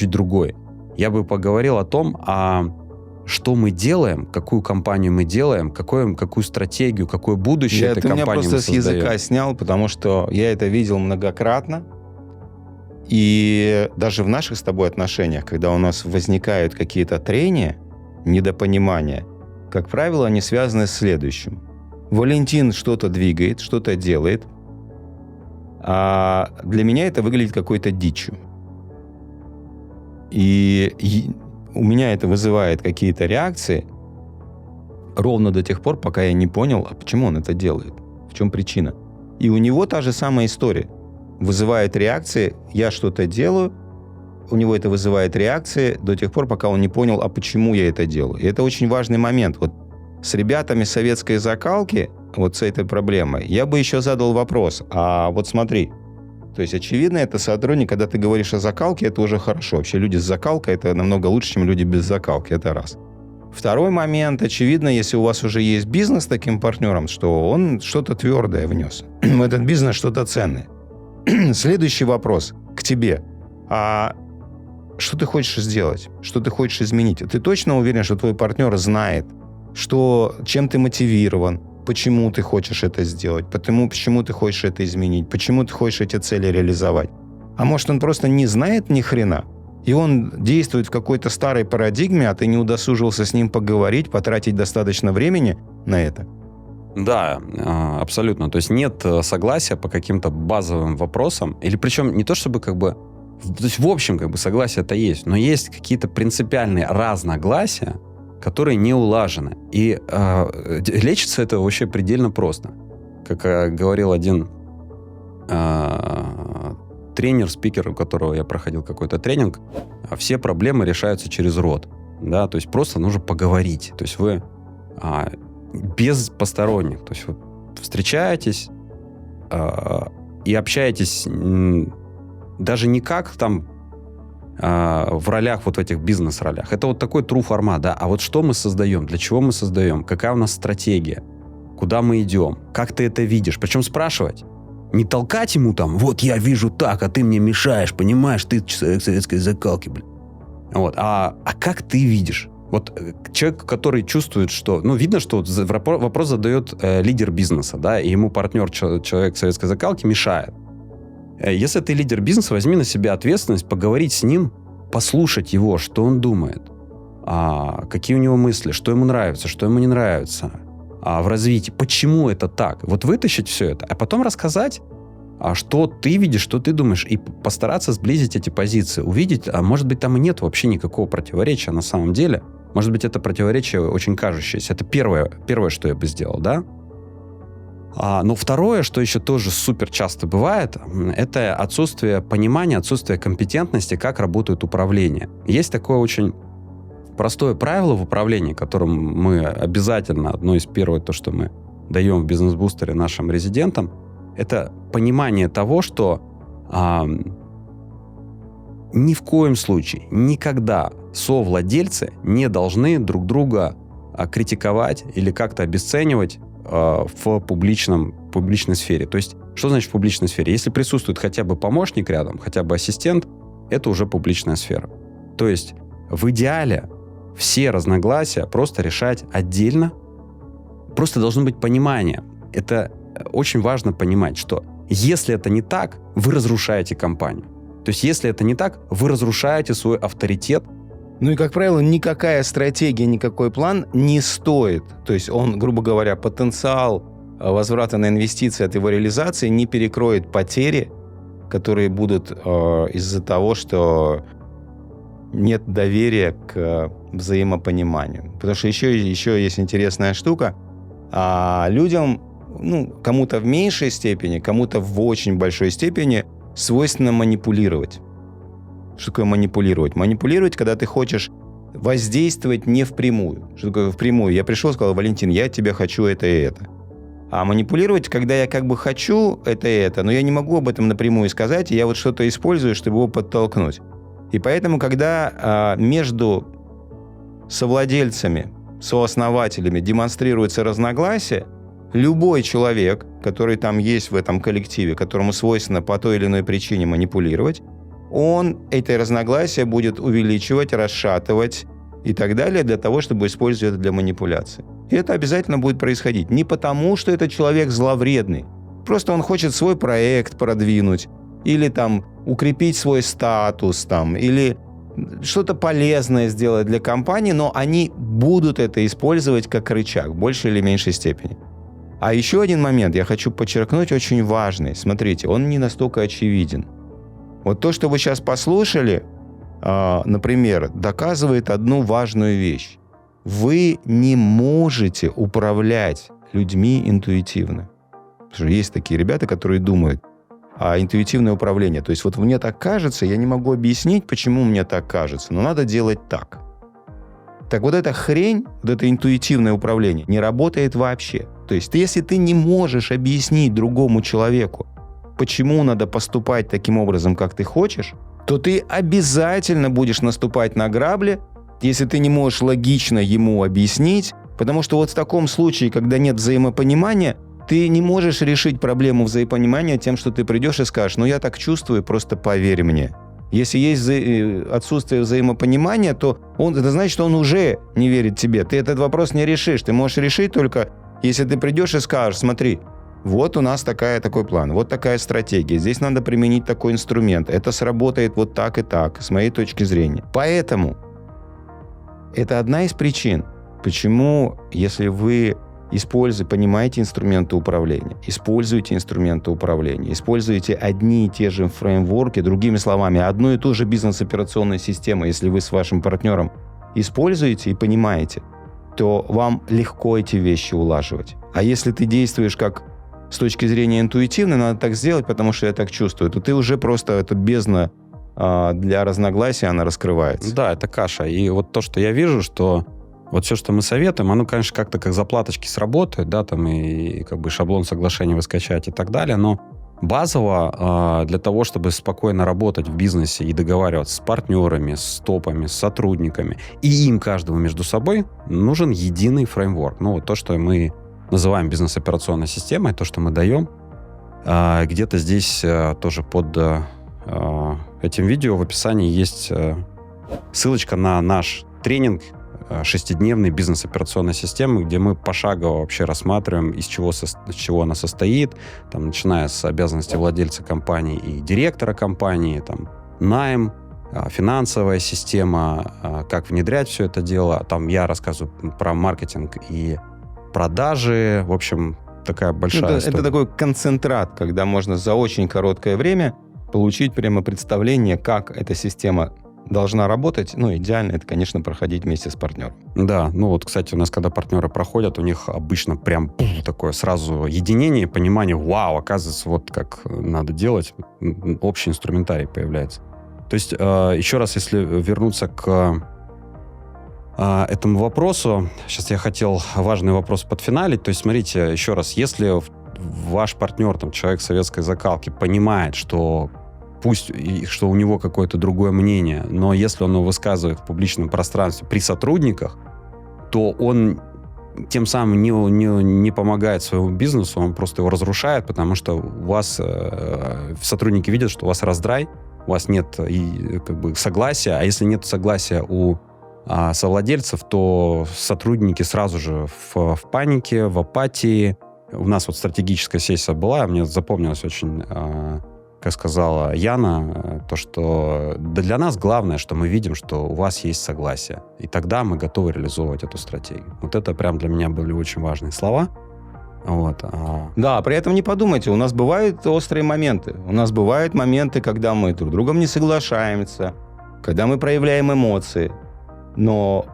[SPEAKER 2] другой. Я бы поговорил о том, что мы делаем, какую компанию мы делаем, какую стратегию, какое будущее этой компании мы создаем.
[SPEAKER 1] Ты меня просто с языка снял, потому что я это видел многократно. И даже в наших с тобой отношениях, когда у нас возникают какие-то трения, недопонимания, как правило, они связаны с следующим. Валентин что-то двигает, что-то делает, а для меня это выглядит какой-то дичью. И у меня это вызывает какие-то реакции ровно до тех пор, пока я не понял, а почему он это делает, в чем причина. И у него та же самая история. Вызывает реакции, я что-то делаю, у него это вызывает реакции до тех пор, пока он не понял, а почему я это делаю. И это очень важный момент. Вот с ребятами советской закалки, вот с этой проблемой, я бы еще задал вопрос. А вот смотри, то есть, очевидно, это сотрудник, когда ты говоришь о закалке, это уже хорошо. Вообще люди с закалкой, это намного лучше, чем люди без закалки, это раз. Второй момент, очевидно, если у вас уже есть бизнес с таким партнером, что он что-то твердое внес. В этот бизнес что-то ценное. Следующий вопрос к тебе. А что ты хочешь сделать? Что ты хочешь изменить? Ты точно уверен, что твой партнер знает, чем ты мотивирован, почему ты хочешь это сделать, почему ты хочешь это изменить, почему ты хочешь эти цели реализовать? А может, он просто не знает ни хрена, и он действует в какой-то старой парадигме, а ты не удосужился с ним поговорить, потратить достаточно времени на это?
[SPEAKER 2] Да, абсолютно. То есть нет согласия по каким-то базовым вопросам. Или причем не то, чтобы то есть в общем согласие-то есть, но есть какие-то принципиальные разногласия, которые не улажены. И лечится это вообще предельно просто. Как говорил один тренер, спикер, у которого я проходил какой-то тренинг, все проблемы решаются через рот. Да? То есть просто нужно поговорить. То есть вы... без посторонних. То есть вы встречаетесь и общаетесь даже не как там в ролях, вот в этих бизнес-ролях. Это вот такой true формат, да. А вот что мы создаем, для чего мы создаем, какая у нас стратегия, куда мы идем, как ты это видишь. Причем спрашивать. Не толкать ему там, вот я вижу так, а ты мне мешаешь, понимаешь, ты человек советской закалки, блин. Вот. А как ты видишь? Вот человек, который чувствует, что... видно, что вопрос задает лидер бизнеса, да, и ему партнер, человек советской закалки, мешает. Если ты лидер бизнеса, возьми на себя ответственность, поговорить с ним, послушать его, что он думает, какие у него мысли, что ему нравится, что ему не нравится в развитии, почему это так. Вот вытащить все это, а потом рассказать, что ты видишь, что ты думаешь, и постараться сблизить эти позиции, увидеть, а может быть, там и нет вообще никакого противоречия на самом деле. Может быть, это противоречие очень кажущееся. Это первое, что я бы сделал, да? Но второе, что еще тоже супер часто бывает, это отсутствие понимания, отсутствие компетентности, как работает управление. Есть такое очень простое правило в управлении, которым мы обязательно, одно из первых, то, что мы даем в бизнес-бустере нашим резидентам, это понимание того, что ни в коем случае, никогда совладельцы не должны друг друга критиковать или как-то обесценивать в публичной сфере. То есть, что значит в публичной сфере? Если присутствует хотя бы помощник рядом, хотя бы ассистент, это уже публичная сфера. То есть, в идеале все разногласия просто решать отдельно. Просто должно быть понимание. Это очень важно понимать, что если это не так, вы разрушаете компанию. То есть, если это не так, вы разрушаете свой авторитет.
[SPEAKER 1] Ну и, как правило, никакая стратегия, никакой план не стоит. То есть он, грубо говоря, потенциал возврата на инвестиции от его реализации не перекроет потери, которые будут из-за того, что нет доверия к взаимопониманию. Потому что еще есть интересная штука. Людям, кому-то в меньшей степени, кому-то в очень большой степени свойственно манипулировать. Что такое манипулировать? Манипулировать, когда ты хочешь воздействовать не впрямую. Что такое впрямую? Я пришел и сказал: Валентин, я от тебя хочу это и это. А манипулировать, когда я как бы хочу это и это, но я не могу об этом напрямую сказать, и я вот что-то использую, чтобы его подтолкнуть. И поэтому, когда между совладельцами, сооснователями демонстрируется разногласие, любой человек, который там есть в этом коллективе, которому свойственно по той или иной причине манипулировать, он это разногласие будет увеличивать, расшатывать и так далее для того, чтобы использовать это для манипуляции. И это обязательно будет происходить. Не потому, что этот человек зловредный. Просто он хочет свой проект продвинуть или там укрепить свой статус там, или что-то полезное сделать для компании, но они будут это использовать как рычаг в большей или меньшей степени. А еще один момент я хочу подчеркнуть, очень важный. Смотрите, он не настолько очевиден. Вот то, что вы сейчас послушали, например, доказывает одну важную вещь. Вы не можете управлять людьми интуитивно. Потому что есть такие ребята, которые думают, интуитивное управление. То есть вот мне так кажется, я не могу объяснить, почему мне так кажется, но надо делать так. Так вот эта хрень, вот это интуитивное управление не работает вообще. То есть если ты не можешь объяснить другому человеку, почему надо поступать таким образом, как ты хочешь, то ты обязательно будешь наступать на грабли, если ты не можешь логично ему объяснить, потому что вот в таком случае, когда нет взаимопонимания, ты не можешь решить проблему взаимопонимания тем, что ты придешь и скажешь: я так чувствую, просто поверь мне. Если есть отсутствие взаимопонимания, то это значит, что он уже не верит тебе. Ты этот вопрос не решишь. Ты можешь решить только, если ты придешь и скажешь: смотри, вот у нас такой план, вот такая стратегия, здесь надо применить такой инструмент, это сработает вот так и так, с моей точки зрения. Поэтому это одна из причин, почему, если вы понимаете инструменты управления, используете одни и те же фреймворки, другими словами, одну и ту же бизнес-операционную систему, если вы с вашим партнером используете и понимаете, то вам легко эти вещи улаживать. А если ты действуешь как с точки зрения интуитивной, надо так сделать, потому что я так чувствую, то ты уже просто, эта бездна для разногласия, она раскрывается.
[SPEAKER 2] Да, это каша. И вот то, что я вижу, что вот все, что мы советуем, оно, конечно, как-то как заплаточки сработает, да, там и как бы шаблон соглашения вы скачаете и так далее, но базово для того, чтобы спокойно работать в бизнесе и договариваться с партнерами, с топами, с сотрудниками, и им каждому между собой нужен единый фреймворк. Ну, вот то, что мы называем бизнес-операционной системой, то, что мы даем. Где-то здесь тоже под этим видео в описании есть ссылочка на наш тренинг 6-дневной бизнес-операционной системы, где мы пошагово вообще рассматриваем, из чего она состоит, там, начиная с обязанностей владельца компании и директора компании, там, найм, финансовая система, как внедрять все это дело. Там я рассказываю про маркетинг и продажи. В общем, такая большая история.
[SPEAKER 1] Это такой концентрат, когда можно за очень короткое время получить прямо представление, как эта система должна работать, идеально это, конечно, проходить вместе с партнером.
[SPEAKER 2] Да, кстати, у нас, когда партнеры проходят, у них обычно прям такое сразу единение, понимание, вау, оказывается, вот как надо делать, общий инструментарий появляется. То есть, еще раз, если вернуться к этому вопросу, сейчас я хотел важный вопрос подфиналить, то есть, смотрите, еще раз, если ваш партнер, человек советской закалки, понимает, что что у него какое-то другое мнение, но если он его высказывает в публичном пространстве при сотрудниках, то он тем самым не помогает своему бизнесу, он просто его разрушает, потому что у вас сотрудники видят, что у вас раздрай, у вас нет согласия, а если нет согласия у совладельцев, то сотрудники сразу же в панике, в апатии. У нас стратегическая сессия была, мне запомнилось очень, как сказала Яна, то, что для нас главное, что мы видим, что у вас есть согласие. И тогда мы готовы реализовывать эту стратегию. Это прям для меня были очень важные слова.
[SPEAKER 1] Да, при этом не подумайте, у нас бывают острые моменты. У нас бывают моменты, когда мы друг с другом не соглашаемся, когда мы проявляем эмоции. Но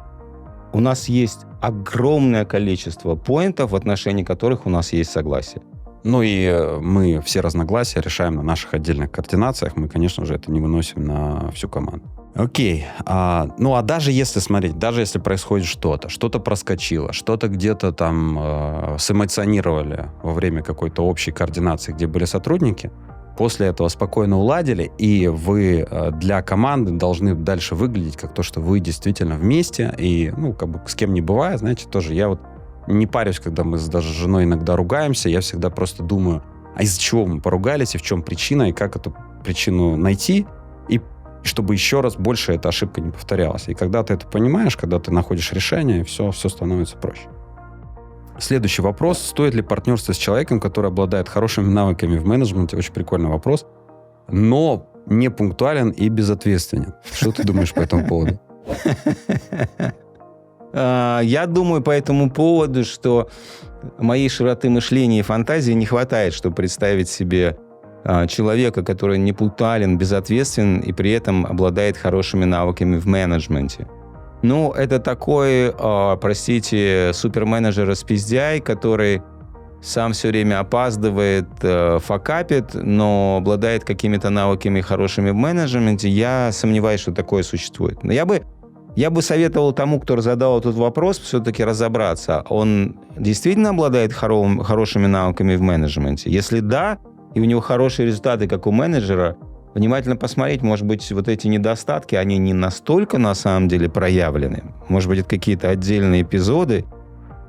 [SPEAKER 1] у нас есть огромное количество поинтов, в отношении которых у нас есть согласие.
[SPEAKER 2] И мы все разногласия решаем на наших отдельных координациях. Мы, конечно же, это не выносим на всю команду. Окей. Даже если смотреть, даже если происходит что-то проскочило, что-то где-то там сэмоционировали во время какой-то общей координации, где были сотрудники, после этого спокойно уладили, и вы для команды должны дальше выглядеть как то, что вы действительно вместе, и, с кем не бывает, знаете, тоже я не парюсь, когда мы даже с женой иногда ругаемся, я всегда просто думаю, а из-за чего мы поругались, и в чем причина, и как эту причину найти, и чтобы еще раз больше эта ошибка не повторялась. И когда ты это понимаешь, когда ты находишь решение, все становится проще. Следующий вопрос. Стоит ли партнерство с человеком, который обладает хорошими навыками в менеджменте? Очень прикольный вопрос. Но не пунктуален и безответственен. Что ты думаешь по этому поводу?
[SPEAKER 1] Я думаю по этому поводу, что моей широты мышления и фантазии не хватает, чтобы представить себе человека, который не пунктуален, безответственен и при этом обладает хорошими навыками в менеджменте. Это такой, суперменеджер-распиздяй, который сам все время опаздывает, факапит, но обладает какими-то навыками хорошими в менеджменте. Я сомневаюсь, что такое существует. Но я бы советовал тому, кто задал этот вопрос, все-таки разобраться. Он действительно обладает хорошими навыками в менеджменте? Если да, и у него хорошие результаты, как у менеджера, внимательно посмотреть, может быть, эти недостатки, они не настолько на самом деле проявлены. Может быть, это какие-то отдельные эпизоды.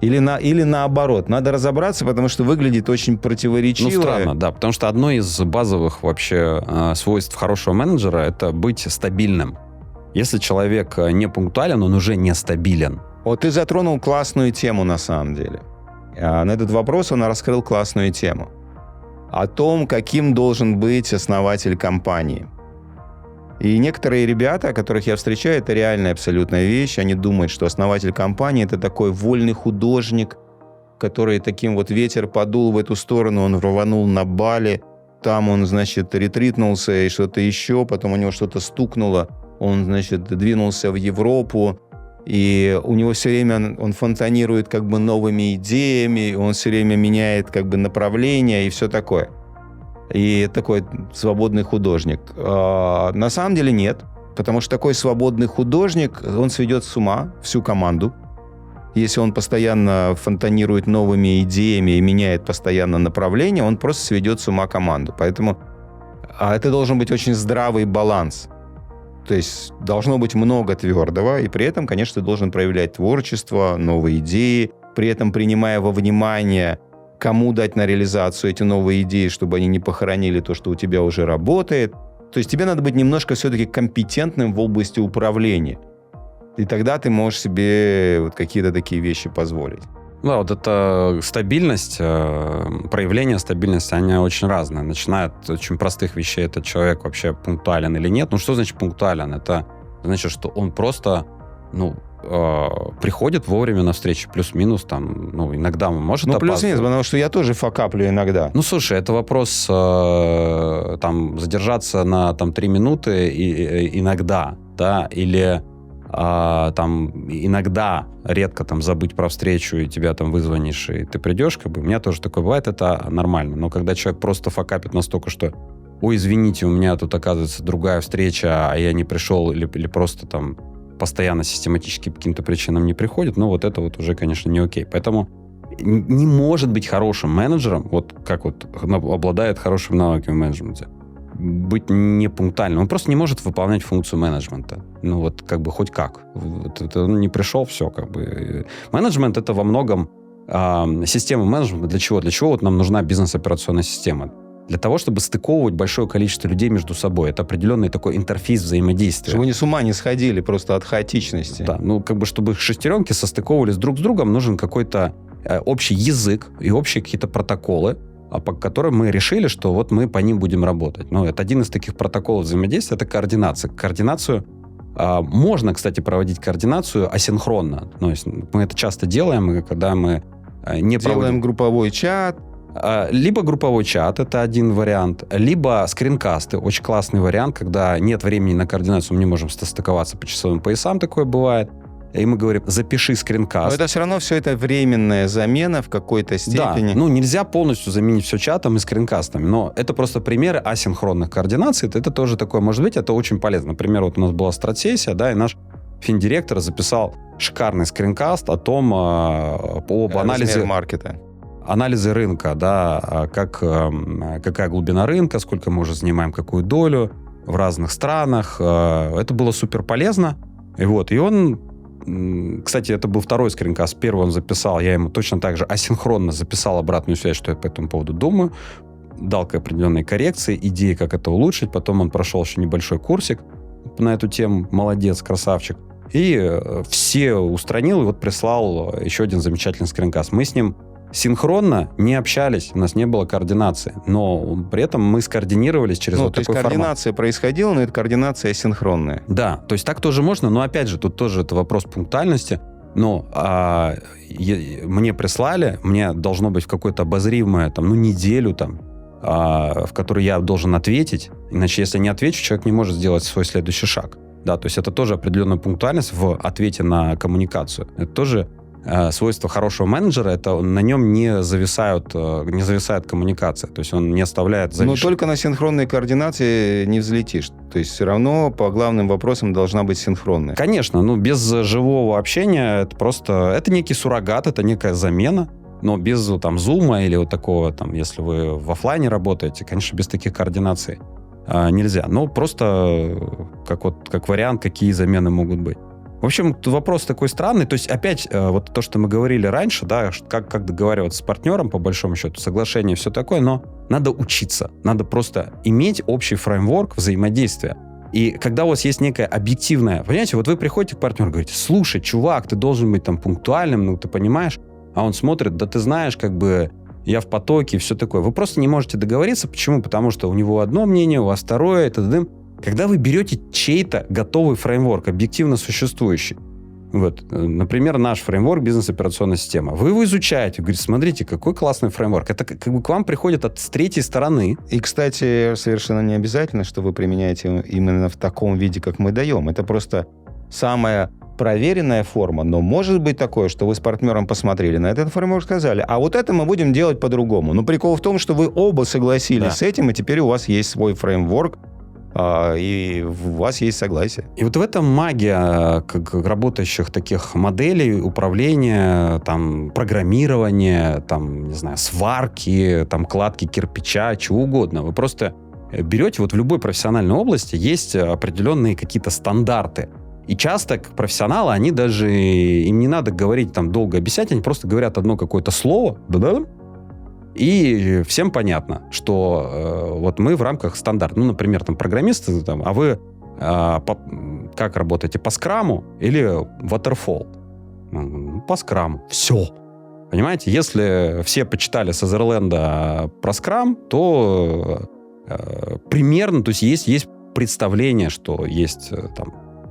[SPEAKER 1] Или наоборот. Надо разобраться, потому что выглядит очень противоречиво.
[SPEAKER 2] Странно, да. Потому что одно из базовых вообще свойств хорошего менеджера – это быть стабильным. Если человек не пунктуален, он уже не стабилен.
[SPEAKER 1] Ты затронул классную тему на самом деле. На этот вопрос он раскрыл классную тему. О том, каким должен быть основатель компании. И некоторые ребята, которых я встречаю, это реальная абсолютная вещь. Они думают, что основатель компании – это такой вольный художник, который таким ветер подул в эту сторону, он рванул на Бали, там он, ретритнулся и что-то еще, потом у него что-то стукнуло, он, двинулся в Европу, и у него все время он фонтанирует новыми идеями, он все время меняет направление и все такое. И такой свободный художник. На самом деле нет, потому что такой свободный художник, он сведет с ума всю команду. Если он постоянно фонтанирует новыми идеями и меняет постоянно направление, он просто сведет с ума команду. Поэтому это должен быть очень здравый баланс. То есть должно быть много твердого, и при этом, конечно, ты должен проявлять творчество, новые идеи, при этом принимая во внимание, кому дать на реализацию эти новые идеи, чтобы они не похоронили то, что у тебя уже работает. То есть тебе надо быть немножко все-таки компетентным в области управления. И тогда ты можешь себе какие-то такие вещи позволить.
[SPEAKER 2] Да, эта стабильность, проявление стабильности, они очень разные. Начиная от очень простых вещей, это человек вообще пунктуален или нет. Что значит пунктуален? Это значит, что он просто, приходит вовремя на встречи, плюс-минус, иногда он может опаздывать.
[SPEAKER 1] Плюс-минус, потому что я тоже факаплю иногда.
[SPEAKER 2] Слушай, это вопрос, задержаться на 3 минуты иногда. да, или там иногда редко там забыть про встречу, и тебя там вызвонишь, и ты придешь, как бы, у меня тоже такое бывает, это нормально. Но когда человек просто факапит настолько, что ой, извините, у меня тут, оказывается, другая встреча, а я не пришел, или просто там постоянно систематически по каким-то причинам не приходит, ну, вот это вот уже, конечно, не окей. Поэтому не может быть хорошим менеджером, вот как вот обладает хорошими навыками в менеджменте, быть не пунктуальным. Он просто не может выполнять функцию менеджмента. Ну, вот как бы хоть как. Он не пришел, все, как бы. Менеджмент — это во многом система менеджмента. Для чего? Для чего вот нам нужна бизнес-операционная система? Для того, чтобы стыковывать большое количество людей между собой. Это определенный такой интерфейс взаимодействия.
[SPEAKER 1] Чтобы они с ума не сходили просто от хаотичности.
[SPEAKER 2] Да, ну, как бы, чтобы шестеренки состыковывались друг с другом, нужен какой-то общий язык и общие какие-то протоколы, по которым мы решили, что вот мы по ним будем работать. Ну, это один из таких протоколов взаимодействия, это координация. Координацию можно, кстати, проводить координацию асинхронно. То есть мы это часто делаем, когда мы не
[SPEAKER 1] делаем групповой чат.
[SPEAKER 2] Либо групповой чат, это один вариант, либо скринкасты, очень классный вариант, когда нет времени на координацию, мы не можем состыковаться по часовым поясам, такое бывает. И мы говорим, запиши скринкаст.
[SPEAKER 1] Но это все равно все это временная замена в какой-то степени.
[SPEAKER 2] Да, ну нельзя полностью заменить все чатом и скринкастами, но это просто примеры асинхронных координаций. Это тоже такое может быть, это очень полезно. Например, вот у нас была стратсессия, да, и наш финдиректор записал шикарный скринкаст о том, об анализе
[SPEAKER 1] маркета.
[SPEAKER 2] Анализы рынка, да, какая глубина рынка, сколько мы уже занимаем какую долю в разных странах. Это было супер полезно. И он, кстати, это был второй скринкаст. Первый он записал, я ему точно так же асинхронно записал обратную связь, что я по этому поводу думаю. Дал определенные коррекции, идеи, как это улучшить. Потом он прошел еще небольшой курсик на эту тему. Молодец, красавчик. И все устранил, и вот прислал еще один замечательный скринкаст. Мы с ним синхронно не общались, у нас не было координации, но при этом мы скоординировались через вот такой формат.
[SPEAKER 1] Координация происходила, но это координация асинхронная.
[SPEAKER 2] Да, то есть так тоже можно, но опять же, тут тоже это вопрос пунктуальности. Но мне прислали, мне должно быть в какое-то обозримое, неделю, в которой я должен ответить, иначе если не отвечу, человек не может сделать свой следующий шаг. Да, то есть это тоже определенная пунктуальность в ответе на коммуникацию. Это тоже свойство хорошего менеджера, это на нем не зависает коммуникация, то есть он не оставляет
[SPEAKER 1] Но только на синхронной координации не взлетишь, то есть все равно по главным вопросам должна быть синхронная.
[SPEAKER 2] Конечно, без живого общения это некий суррогат, это некая замена, но без зума или вот такого, если вы в офлайне работаете, конечно, без таких координаций нельзя, но просто как вариант, какие замены могут быть. В общем, вопрос такой странный. То есть, опять, вот то, что мы говорили раньше, да, как договариваться с партнером, по большому счету, соглашение, все такое, но надо учиться. Надо просто иметь общий фреймворк взаимодействия. И когда у вас есть некое объективное... Понимаете, вот вы приходите к партнеру и говорите, слушай, чувак, ты должен быть пунктуальным, ты понимаешь? А он смотрит, да ты знаешь, я в потоке и все такое. Вы просто не можете договориться. Почему? Потому что у него одно мнение, у вас второе, это... Когда вы берете чей-то готовый фреймворк, объективно существующий, например, наш фреймворк бизнес-операционная система, вы его изучаете, говорите, смотрите, какой классный фреймворк. Это к вам приходит с третьей стороны.
[SPEAKER 1] И, кстати, совершенно не обязательно, что вы применяете именно в таком виде, как мы даем. Это просто самая проверенная форма, но может быть такое, что вы с партнером посмотрели на этот фреймворк, сказали, а вот это мы будем делать по-другому. Но прикол в том, что вы оба согласились с этим, и теперь у вас есть свой фреймворк, и у вас есть согласие.
[SPEAKER 2] И вот в этом магия как работающих таких моделей управления, программирования, сварки, кладки кирпича, чего угодно. Вы просто берете в любой профессиональной области есть определенные какие-то стандарты. И часто профессионалы, они даже, им не надо говорить, долго объяснять, они просто говорят одно какое-то слово, и всем понятно, что вот мы в рамках стандарта. Например, программисты, а вы как работаете, по скраму или waterfall? По скраму. Все. Понимаете, если все почитали с Азерленда про скрам, то примерно, то есть есть представление, что есть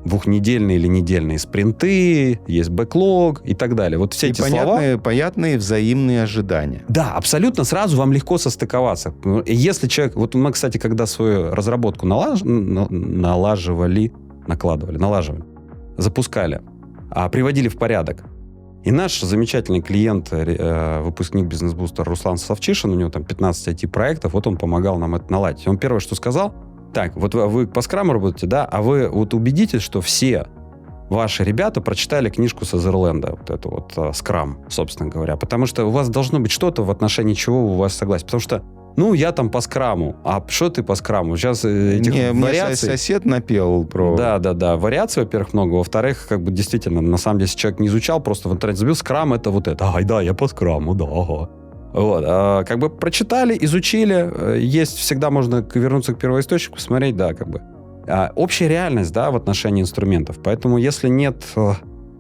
[SPEAKER 2] двухнедельные или недельные спринты, есть бэклог и так далее. Вот все эти слова...
[SPEAKER 1] понятные взаимные ожидания.
[SPEAKER 2] Да, абсолютно сразу вам легко состыковаться. Если человек... Вот мы, кстати, когда свою разработку налаживали, накладывали, налаживали, запускали, приводили в порядок. И наш замечательный клиент, выпускник «Бизнес-бустера» Руслан Совчишин, у него там 15 IT-проектов, вот он помогал нам это наладить. И он первое, что сказал: так, вот вы по скраму работаете, да, а вы вот убедитесь, что все ваши ребята прочитали книжку Сазерленда, вот эту вот Scrum, собственно говоря, потому что у вас должно быть что-то, в отношении чего у вас согласие. Потому что, я там по скраму, а что ты по скраму? Сейчас этих вариаций...
[SPEAKER 1] Мне сосед напел про...
[SPEAKER 2] Да, вариаций, во-первых, много, во-вторых, как бы действительно, на самом деле, если человек не изучал, просто в интернете забил Scrum, это вот это, да, я по скраму, да, ага. Вот, как бы прочитали, изучили, есть, всегда можно вернуться к первоисточнику, посмотреть, да, как бы. Общая реальность, да, в отношении инструментов. Поэтому, если нет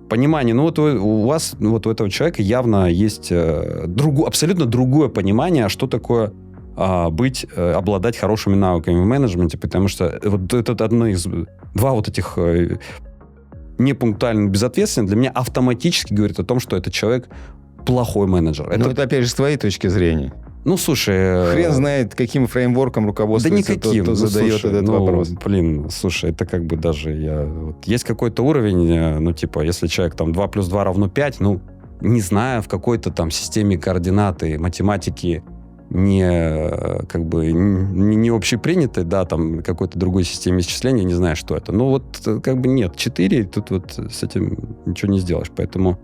[SPEAKER 2] понимания, у вас, у этого человека явно есть абсолютно другое понимание, что такое обладать хорошими навыками в менеджменте, потому что вот это два вот этих непунктуально безответственных для меня автоматически говорит о том, что этот человек плохой менеджер.
[SPEAKER 1] Это опять же с твоей точки зрения.
[SPEAKER 2] Слушай...
[SPEAKER 1] Хрен знает, каким фреймворком руководствуется
[SPEAKER 2] никаким.
[SPEAKER 1] кто задает этот вопрос.
[SPEAKER 2] Слушай, это как бы даже... есть какой-то уровень, если человек там 2 + 2 = 5, не знаю, в какой-то там системе координаты, математики не общепринятой, да, там какой-то другой системе исчисления, не знаю, что это. Нет, 4, тут вот с этим ничего не сделаешь. Поэтому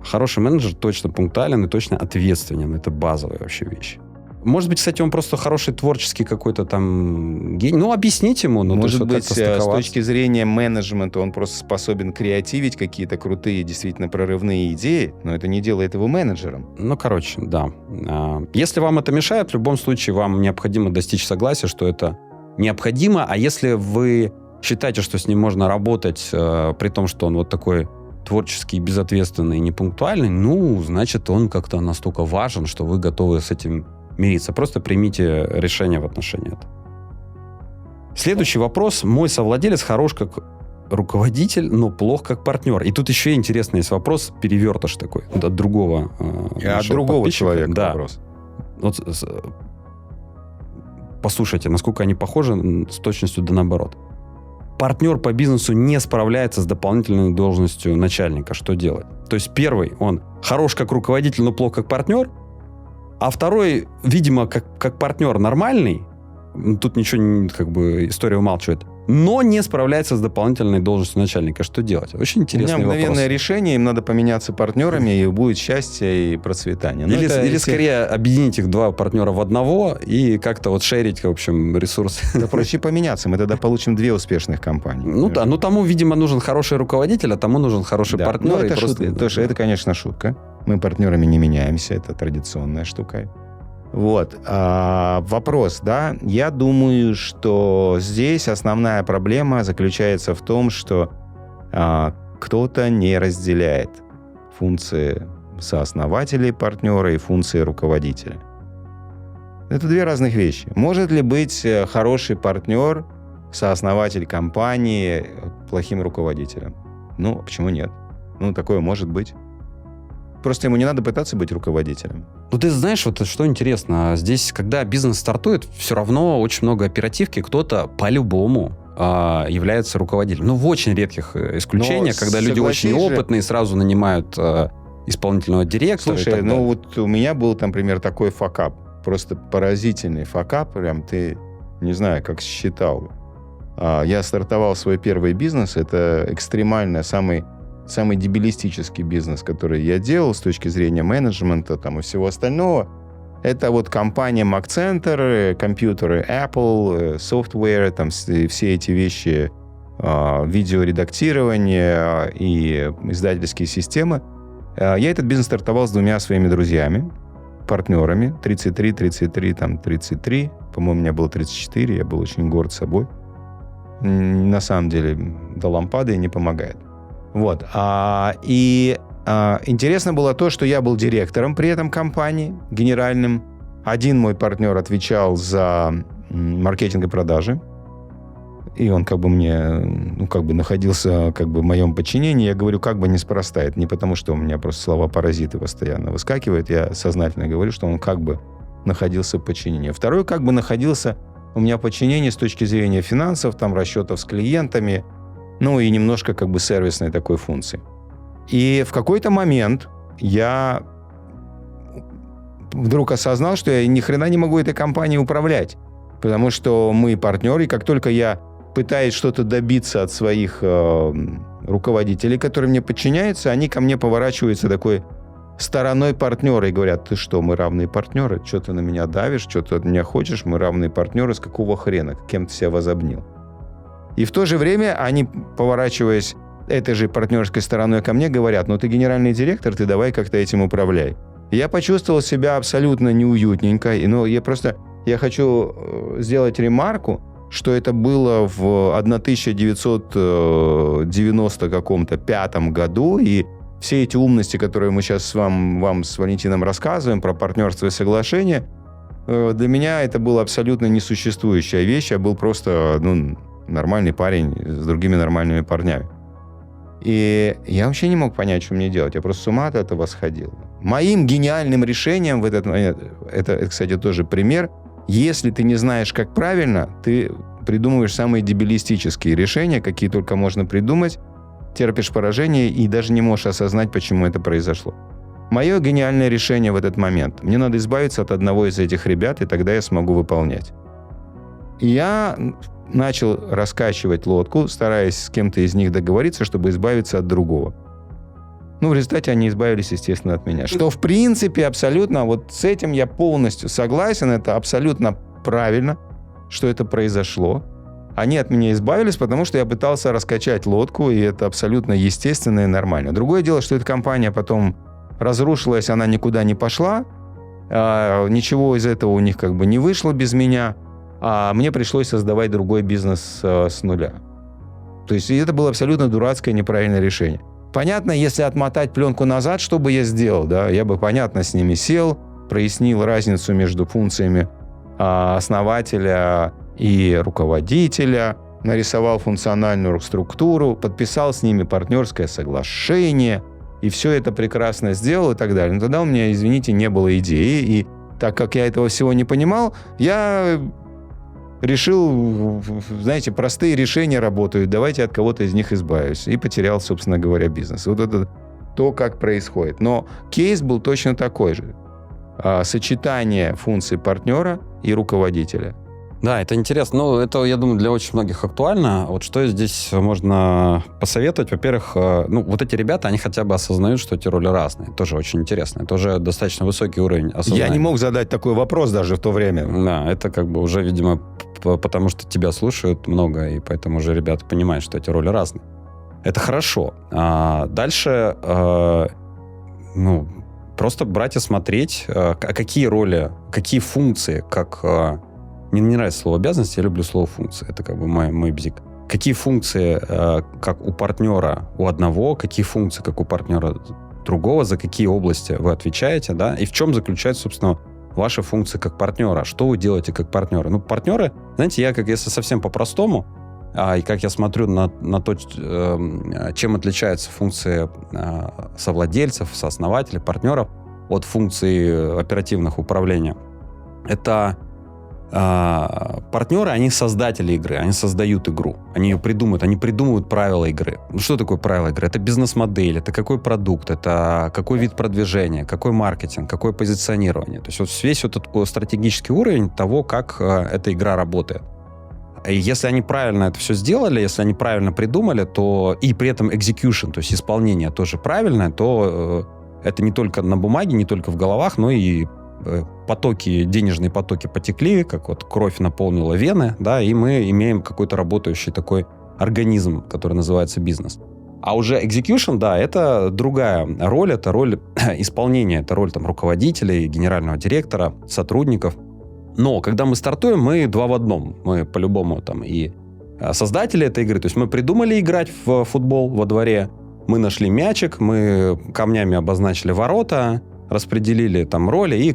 [SPEAKER 2] хороший менеджер точно пунктуален и точно ответственен. Это базовая вообще вещь. Может быть, кстати, он просто хороший творческий какой-то там гений. Объяснить ему.
[SPEAKER 1] Может быть, с точки зрения менеджмента он просто способен креативить какие-то крутые, действительно прорывные идеи, но это не делает его менеджером.
[SPEAKER 2] Да. Если вам это мешает, в любом случае вам необходимо достичь согласия, что это необходимо. А если вы считаете, что с ним можно работать, при том, что он вот такой творческий, безответственный, непунктуальный, значит, он как-то настолько важен, что вы готовы с этим мириться. Просто примите решение в отношении этого. Следующий вопрос. Мой совладелец хорош как руководитель, но плох как партнер. И тут еще интересный есть вопрос, перевертыш такой, от другого
[SPEAKER 1] от другого человека вопрос.
[SPEAKER 2] Послушайте, насколько они похожи с точностью да наоборот. Партнер по бизнесу не справляется с дополнительной должностью начальника. Что делать? То есть первый, он хорош как руководитель, но плох как партнер, а второй, видимо, как партнер нормальный, тут ничего, история умалчивает, но не справляется с дополнительной должностью начальника. Что делать? Очень интересный вопрос.
[SPEAKER 1] У меня мгновенное решение, им надо поменяться партнерами, и будет счастье и процветание.
[SPEAKER 2] Или скорее объединить их два партнера в одного и как-то шерить, в общем, ресурсы.
[SPEAKER 1] Да проще поменяться, мы тогда получим 2 успешных компании.
[SPEAKER 2] Тому, видимо, нужен хороший руководитель, а тому нужен хороший партнер.
[SPEAKER 1] Это шутка. Это, конечно, шутка. Мы партнерами не меняемся, это традиционная штука. Вопрос, да. Я думаю, что здесь основная проблема заключается в том, что кто-то не разделяет функции сооснователей партнера и функции руководителя. Это 2 разных вещи. Может ли быть хороший партнер, сооснователь компании, плохим руководителем? Почему нет? Такое может быть. Просто ему не надо пытаться быть руководителем.
[SPEAKER 2] Ты знаешь, что интересно, здесь, когда бизнес стартует, все равно очень много оперативки, кто-то по-любому является руководителем. В очень редких исключениях, когда люди очень опытные, сразу нанимают исполнительного директора.
[SPEAKER 1] Слушай, у меня был, например, такой факап, просто поразительный факап, прям ты, не знаю, как считал. Я стартовал свой первый бизнес, это экстремально самый дебилистический бизнес, который я делал с точки зрения менеджмента и всего остального. Это компания Mac Center, компьютеры Apple, software, все эти вещи, видеоредактирование и издательские системы. Я этот бизнес стартовал с 2 своими друзьями, партнерами. 33, по-моему, у меня было 34, я был очень горд собой. На самом деле, до лампады не помогает. Интересно было то, что я был директором при этом компании, генеральным. Один мой партнер отвечал за маркетинг и продажи. И он мне, находился в моем подчинении. Я говорю, неспроста. Это не потому, что у меня просто слова-паразиты постоянно выскакивают. Я сознательно говорю, что он находился в подчинении. Второй находился у меня в подчинении с точки зрения финансов, расчетов с клиентами, ну и немножко как бы сервисной такой функции. И в какой-то момент я вдруг осознал, что я ни хрена не могу этой компанией управлять, потому что мы партнеры, и как только я пытаюсь что-то добиться от своих руководителей, которые мне подчиняются, они ко мне поворачиваются такой стороной партнера и говорят: ты что, мы равные партнеры? Что ты на меня давишь? Что ты от меня хочешь? Мы равные партнеры. С какого хрена? Кем ты себя возомнил? И в то же время они, поворачиваясь этой же партнерской стороной ко мне, говорят: ну ты генеральный директор, ты давай как-то этим управляй. И я почувствовал себя абсолютно неуютненько. Но я хочу сделать ремарку, что это было в 1990 каком-то 5 году, и все эти умности, которые мы сейчас вам с Валентином рассказываем про партнерство и соглашение, для меня это была абсолютно несуществующая вещь. Я был просто нормальный парень с другими нормальными парнями. И я вообще не мог понять, что мне делать. Я просто с ума от этого сходил. Моим гениальным решением в этот момент, это, кстати, тоже пример, если ты не знаешь, как правильно, ты придумываешь самые дебилистические решения, какие только можно придумать, терпишь поражение и даже не можешь осознать, почему это произошло. Мое гениальное решение в этот момент: мне надо избавиться от одного из этих ребят, и тогда я смогу выполнять. И я начал раскачивать лодку, стараясь с кем-то из них договориться, чтобы избавиться от другого. В результате они избавились, естественно, от меня. Что, в принципе, абсолютно, вот с этим я полностью согласен, это абсолютно правильно, что это произошло. Они от меня избавились, потому что я пытался раскачать лодку, и это абсолютно естественно и нормально. Другое дело, что эта компания потом разрушилась, она никуда не пошла, ничего из этого у них как бы не вышло без меня, а мне пришлось создавать другой бизнес с нуля. То есть это было абсолютно дурацкое, неправильное решение. Понятно, если отмотать пленку назад, что бы я сделал, да? Я бы, понятно, с ними сел, прояснил разницу между функциями основателя и руководителя, нарисовал функциональную структуру, подписал с ними партнерское соглашение, и все это прекрасно сделал и так далее. Но тогда у меня, извините, не было идеи, и так как я этого всего не понимал, я решил, знаете, простые решения работают, давайте от кого-то из них избавюсь. И потерял, собственно говоря, бизнес. Вот это то, как происходит. Но кейс был точно такой же. Сочетание функций партнера и руководителя.
[SPEAKER 2] Да, это интересно. Это, я думаю, для очень многих актуально. Вот что здесь можно посоветовать? Во-первых, вот эти ребята, они хотя бы осознают, что эти роли разные. Тоже очень интересно. Это уже достаточно высокий уровень осознания.
[SPEAKER 1] Я не мог задать такой вопрос даже в то время.
[SPEAKER 2] Да, это как бы уже, видимо, потому что тебя слушают много, и поэтому уже ребята понимают, что эти роли разные. Это хорошо. Дальше, просто брать и смотреть, какие роли, какие функции, как... Мне не нравится слово «обязанности», я люблю слово «функции». Это как бы мой бзик. Какие функции, как у партнера у одного, какие функции, как у партнера другого, за какие области вы отвечаете, да, и в чем заключаются, собственно, ваши функции как партнера, что вы делаете как партнеры. Партнеры, знаете, если совсем по-простому, и как я смотрю на то, чем отличаются функции совладельцев, сооснователей, партнеров от функций оперативных управления, это... партнеры, они создатели игры, они создают игру, они ее придумывают, они придумывают правила игры. Что такое правила игры? Это бизнес-модель, это какой продукт, это какой вид продвижения, какой маркетинг, какое позиционирование. То есть весь этот стратегический уровень того, как эта игра работает. И если они правильно это все сделали, если они правильно придумали, то и при этом execution, то есть исполнение тоже правильное, то это не только на бумаге, не только в головах, но и денежные потоки потекли, как вот кровь наполнила вены, да, и мы имеем какой-то работающий такой организм, который называется бизнес. А уже execution, да, это другая роль, это роль исполнения, это роль руководителей, генерального директора, сотрудников. Но когда мы стартуем, мы два в одном. Мы по-любому и создатели этой игры, то есть мы придумали играть в футбол во дворе, мы нашли мячик, мы камнями обозначили ворота, распределили роли и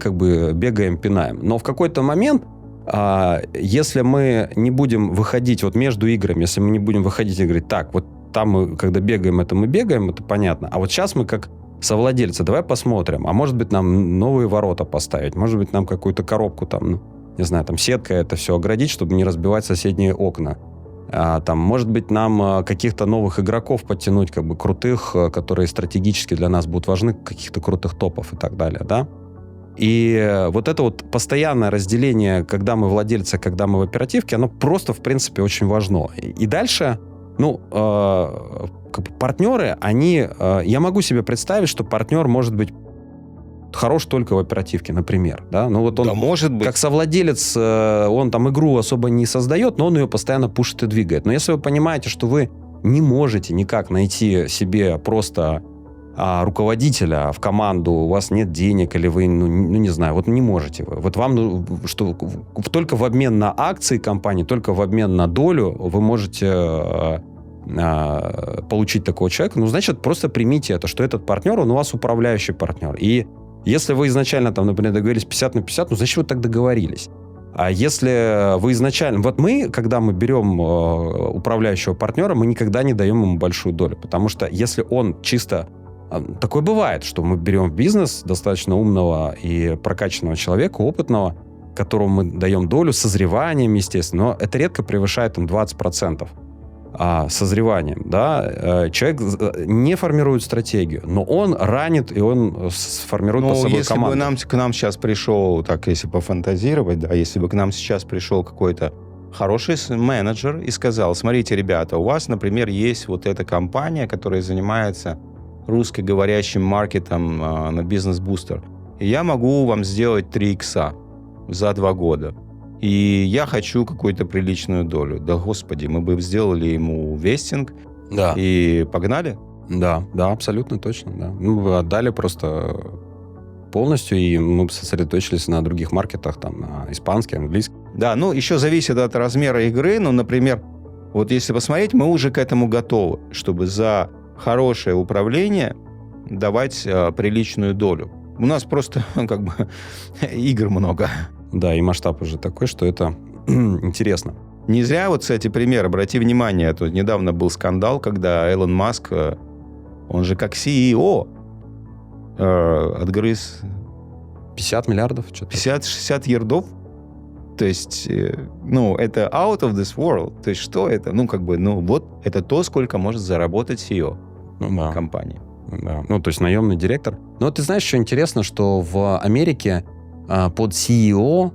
[SPEAKER 2] бегаем, пинаем. Но в какой-то момент, если мы не будем выходить между играми, если мы не будем выходить и говорить, так, вот там мы, когда бегаем, это понятно. А вот сейчас мы как совладельцы, давай посмотрим, а может быть нам новые ворота поставить, может быть нам какую-то коробку сеткой это все оградить, чтобы не разбивать соседние окна. Там, может быть, нам каких-то новых игроков подтянуть, как бы крутых, которые стратегически для нас будут важны, каких-то крутых топов и так далее, да? И вот это вот постоянное разделение, когда мы владельцы, когда мы в оперативке, оно просто, в принципе, очень важно. И дальше, как бы партнеры, они... Я могу себе представить, что партнер может быть хорош только в оперативке, например. Да? Ну, вот он,
[SPEAKER 1] да, может быть.
[SPEAKER 2] как совладелец, он там игру особо не создает, но он ее постоянно пушит и двигает. Но если вы понимаете, что вы не можете никак найти себе просто руководителя в команду, у вас нет денег, или вы, не знаю, вот не можете вы. Вот вам, что только в обмен на акции компании, только в обмен на долю вы можете получить такого человека, значит, просто примите это, что этот партнер, он у вас управляющий партнер. И если вы изначально, там, например, договорились 50 на 50, значит, вы так договорились. А если вы изначально... Вот мы, когда мы берем управляющего партнера, мы никогда не даем ему большую долю, потому что если он чисто... Такое бывает, что мы берем в бизнес достаточно умного и прокачанного человека, опытного, которому мы даем долю с созреванием, естественно, но это редко превышает 20%. Созреванием, да, человек не формирует стратегию, но он ранит, и он сформирует под собой команду.
[SPEAKER 1] Если бы к нам сейчас пришел, так, если пофантазировать, да, если бы к нам сейчас пришел какой-то хороший менеджер и сказал: смотрите, ребята, у вас, например, есть вот эта компания, которая занимается русскоговорящим маркетом на бизнес-бустер, и я могу вам сделать 3 икса за 2 года. И я хочу какую-то приличную долю. Да, господи, мы бы сделали ему вестинг,
[SPEAKER 2] да,
[SPEAKER 1] и погнали.
[SPEAKER 2] Да, абсолютно точно. Да. Мы отдали просто полностью, и мы сосредоточились на других маркетах, там, на испанский, английский.
[SPEAKER 1] Да, еще зависит от размера игры. Например, вот если посмотреть, мы уже к этому готовы, чтобы за хорошее управление давать приличную долю. У нас просто как бы игр много.
[SPEAKER 2] Да, и масштаб уже такой, что это интересно.
[SPEAKER 1] Не зря вот, кстати, пример. Обрати внимание, тут недавно был скандал, когда Илон Маск, он же как CEO, отгрыз
[SPEAKER 2] 50 миллиардов?
[SPEAKER 1] 50-60 ярдов. То есть, это out of this world. То есть, что это? Вот это то, сколько может заработать CEO компании.
[SPEAKER 2] Да. То есть, наемный директор. Но ты знаешь, что интересно, что в Америке под CEO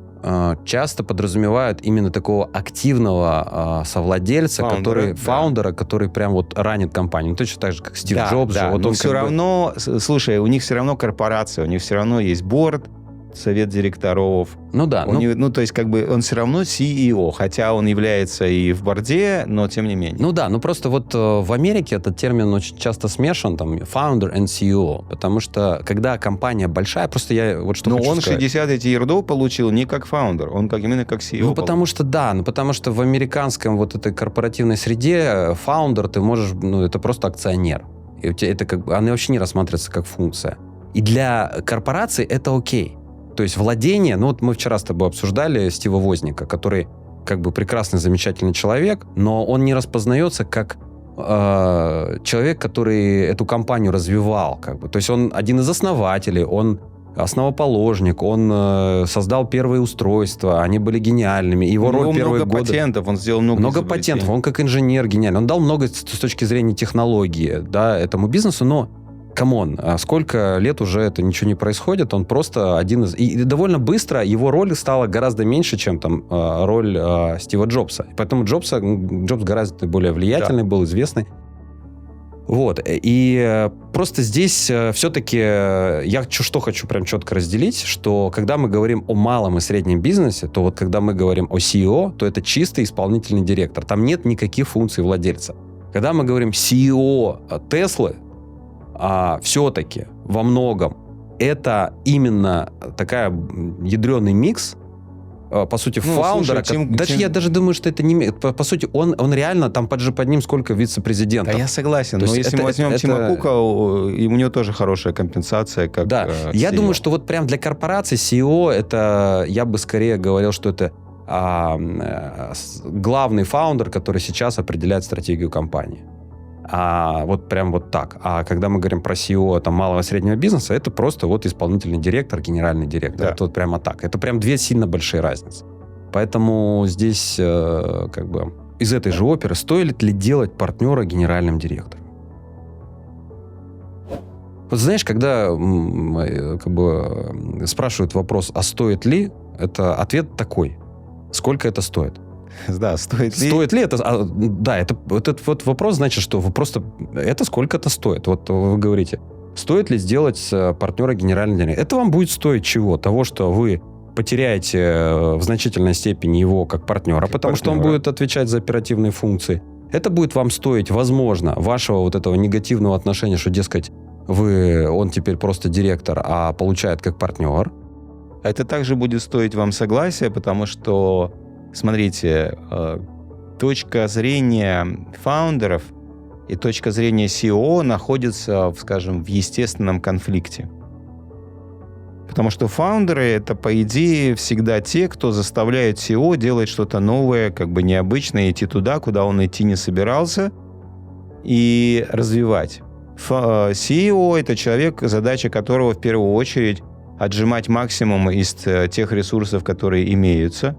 [SPEAKER 2] часто подразумевают именно такого активного совладельца, фаундера, который прям вот ранит компанию. Точно так же, как Стив Джобс.
[SPEAKER 1] Да, но все равно, слушай, у них все равно корпорация, у них все равно есть борд, совет директоров. То есть, как бы он все равно CEO, хотя он является и в борде, но тем не менее.
[SPEAKER 2] Просто вот в Америке этот термин очень часто смешан, там, founder and CEO, потому что, когда компания большая, просто я вот что хочу сказать.
[SPEAKER 1] Но он 60 эти ярдов получил не как фаундер, он именно как CEO.
[SPEAKER 2] Потому что в американском вот этой корпоративной среде фаундер, ты можешь, это просто акционер. И у тебя это она вообще не рассматривается как функция. И для корпорации это окей. То есть владение, мы вчера с тобой обсуждали Стива Возника, который как бы прекрасный, замечательный человек, но он не распознается как человек, который эту компанию развивал. Как бы. То есть он один из основателей, он основоположник, он создал первые устройства, они были гениальными. Его роль первые годы...
[SPEAKER 1] Много патентов, он сделал много
[SPEAKER 2] патентов, он как инженер гениальный. Он дал много с точки зрения технологии, да, этому бизнесу, но камон, сколько лет уже это ничего не происходит, он просто один из... И довольно быстро его роль стала гораздо меньше, чем там роль Стива Джобса. Поэтому Джобс гораздо более влиятельный был, известный. Вот. И просто здесь все-таки я что хочу прям четко разделить, что когда мы говорим о малом и среднем бизнесе, то вот когда мы говорим о CEO, то это чистый исполнительный директор. Там нет никаких функций владельца. Когда мы говорим CEO Теслы, все-таки во многом это именно такая ядреный микс, по сути, фаундера. Слушай, я даже думаю, что это не... По сути, он реально, там под ним сколько вице-президентов.
[SPEAKER 1] Да, я согласен. Но если мы возьмем Тима Кука, и у него тоже хорошая компенсация, как
[SPEAKER 2] да.
[SPEAKER 1] CEO.
[SPEAKER 2] Я думаю, что вот прям для корпорации CEO это... Я бы скорее говорил, что это главный фаундер, который сейчас определяет стратегию компании. Вот прям вот так. А когда мы говорим про CEO там, малого и среднего бизнеса, это просто вот исполнительный директор, генеральный директор.
[SPEAKER 1] Да.
[SPEAKER 2] Это вот прямо так. Это прям две сильно большие разницы. Поэтому здесь как бы... из этой же оперы, стоит ли делать партнера генеральным директором? Вот знаешь, когда спрашивают вопрос, а стоит ли, это ответ такой. Сколько это стоит?
[SPEAKER 1] Да, стоит ли?
[SPEAKER 2] Стоит ли это? Этот вот вопрос значит, что вы просто... Это сколько это стоит? Вот вы говорите, стоит ли сделать партнера генеральным директором? Это вам будет стоить чего? Того, что вы потеряете в значительной степени его как партнера, потому что он будет отвечать за оперативные функции. Это будет вам стоить, возможно, вашего вот этого негативного отношения, что, дескать, он теперь просто директор, а получает как партнер.
[SPEAKER 1] Это также будет стоить вам согласия, потому что, смотрите, точка зрения фаундеров и точка зрения CEO находятся, скажем, в естественном конфликте. Потому что фаундеры — это, по идее, всегда те, кто заставляет CEO делать что-то новое, как бы необычное, идти туда, куда он идти не собирался, и развивать. CEO — это человек, задача которого в первую очередь отжимать максимум из тех ресурсов, которые имеются,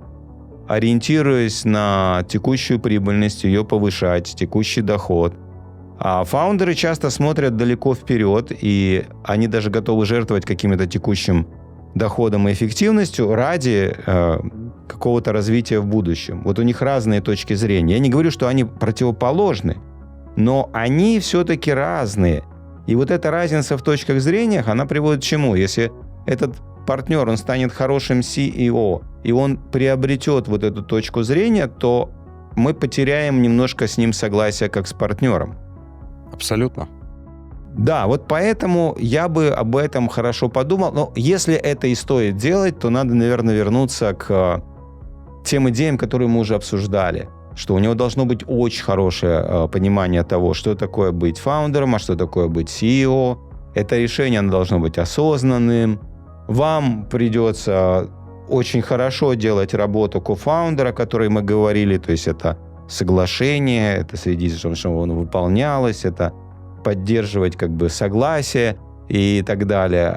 [SPEAKER 1] ориентируясь на текущую прибыльность, ее повышать, текущий доход. А фаундеры часто смотрят далеко вперед, и они даже готовы жертвовать каким-то текущим доходом и эффективностью ради какого-то развития в будущем. Вот у них разные точки зрения. Я не говорю, что они противоположны, но они все-таки разные. И вот эта разница в точках зрения, она приводит к чему? Если этот партнер, он станет хорошим CEO, и он приобретет вот эту точку зрения, то мы потеряем немножко с ним согласие как с партнером.
[SPEAKER 2] Абсолютно.
[SPEAKER 1] Да, вот поэтому я бы об этом хорошо подумал. Но если это и стоит делать, то надо, наверное, вернуться к тем идеям, которые мы уже обсуждали. Что у него должно быть очень хорошее понимание того, что такое быть фаундером, а что такое быть CEO. Это решение оно должно быть осознанным. Вам придется очень хорошо делать работу кофаундера, о которой мы говорили. То есть это соглашение, это следить, чтобы оно выполнялось, это поддерживать как бы согласие и так далее.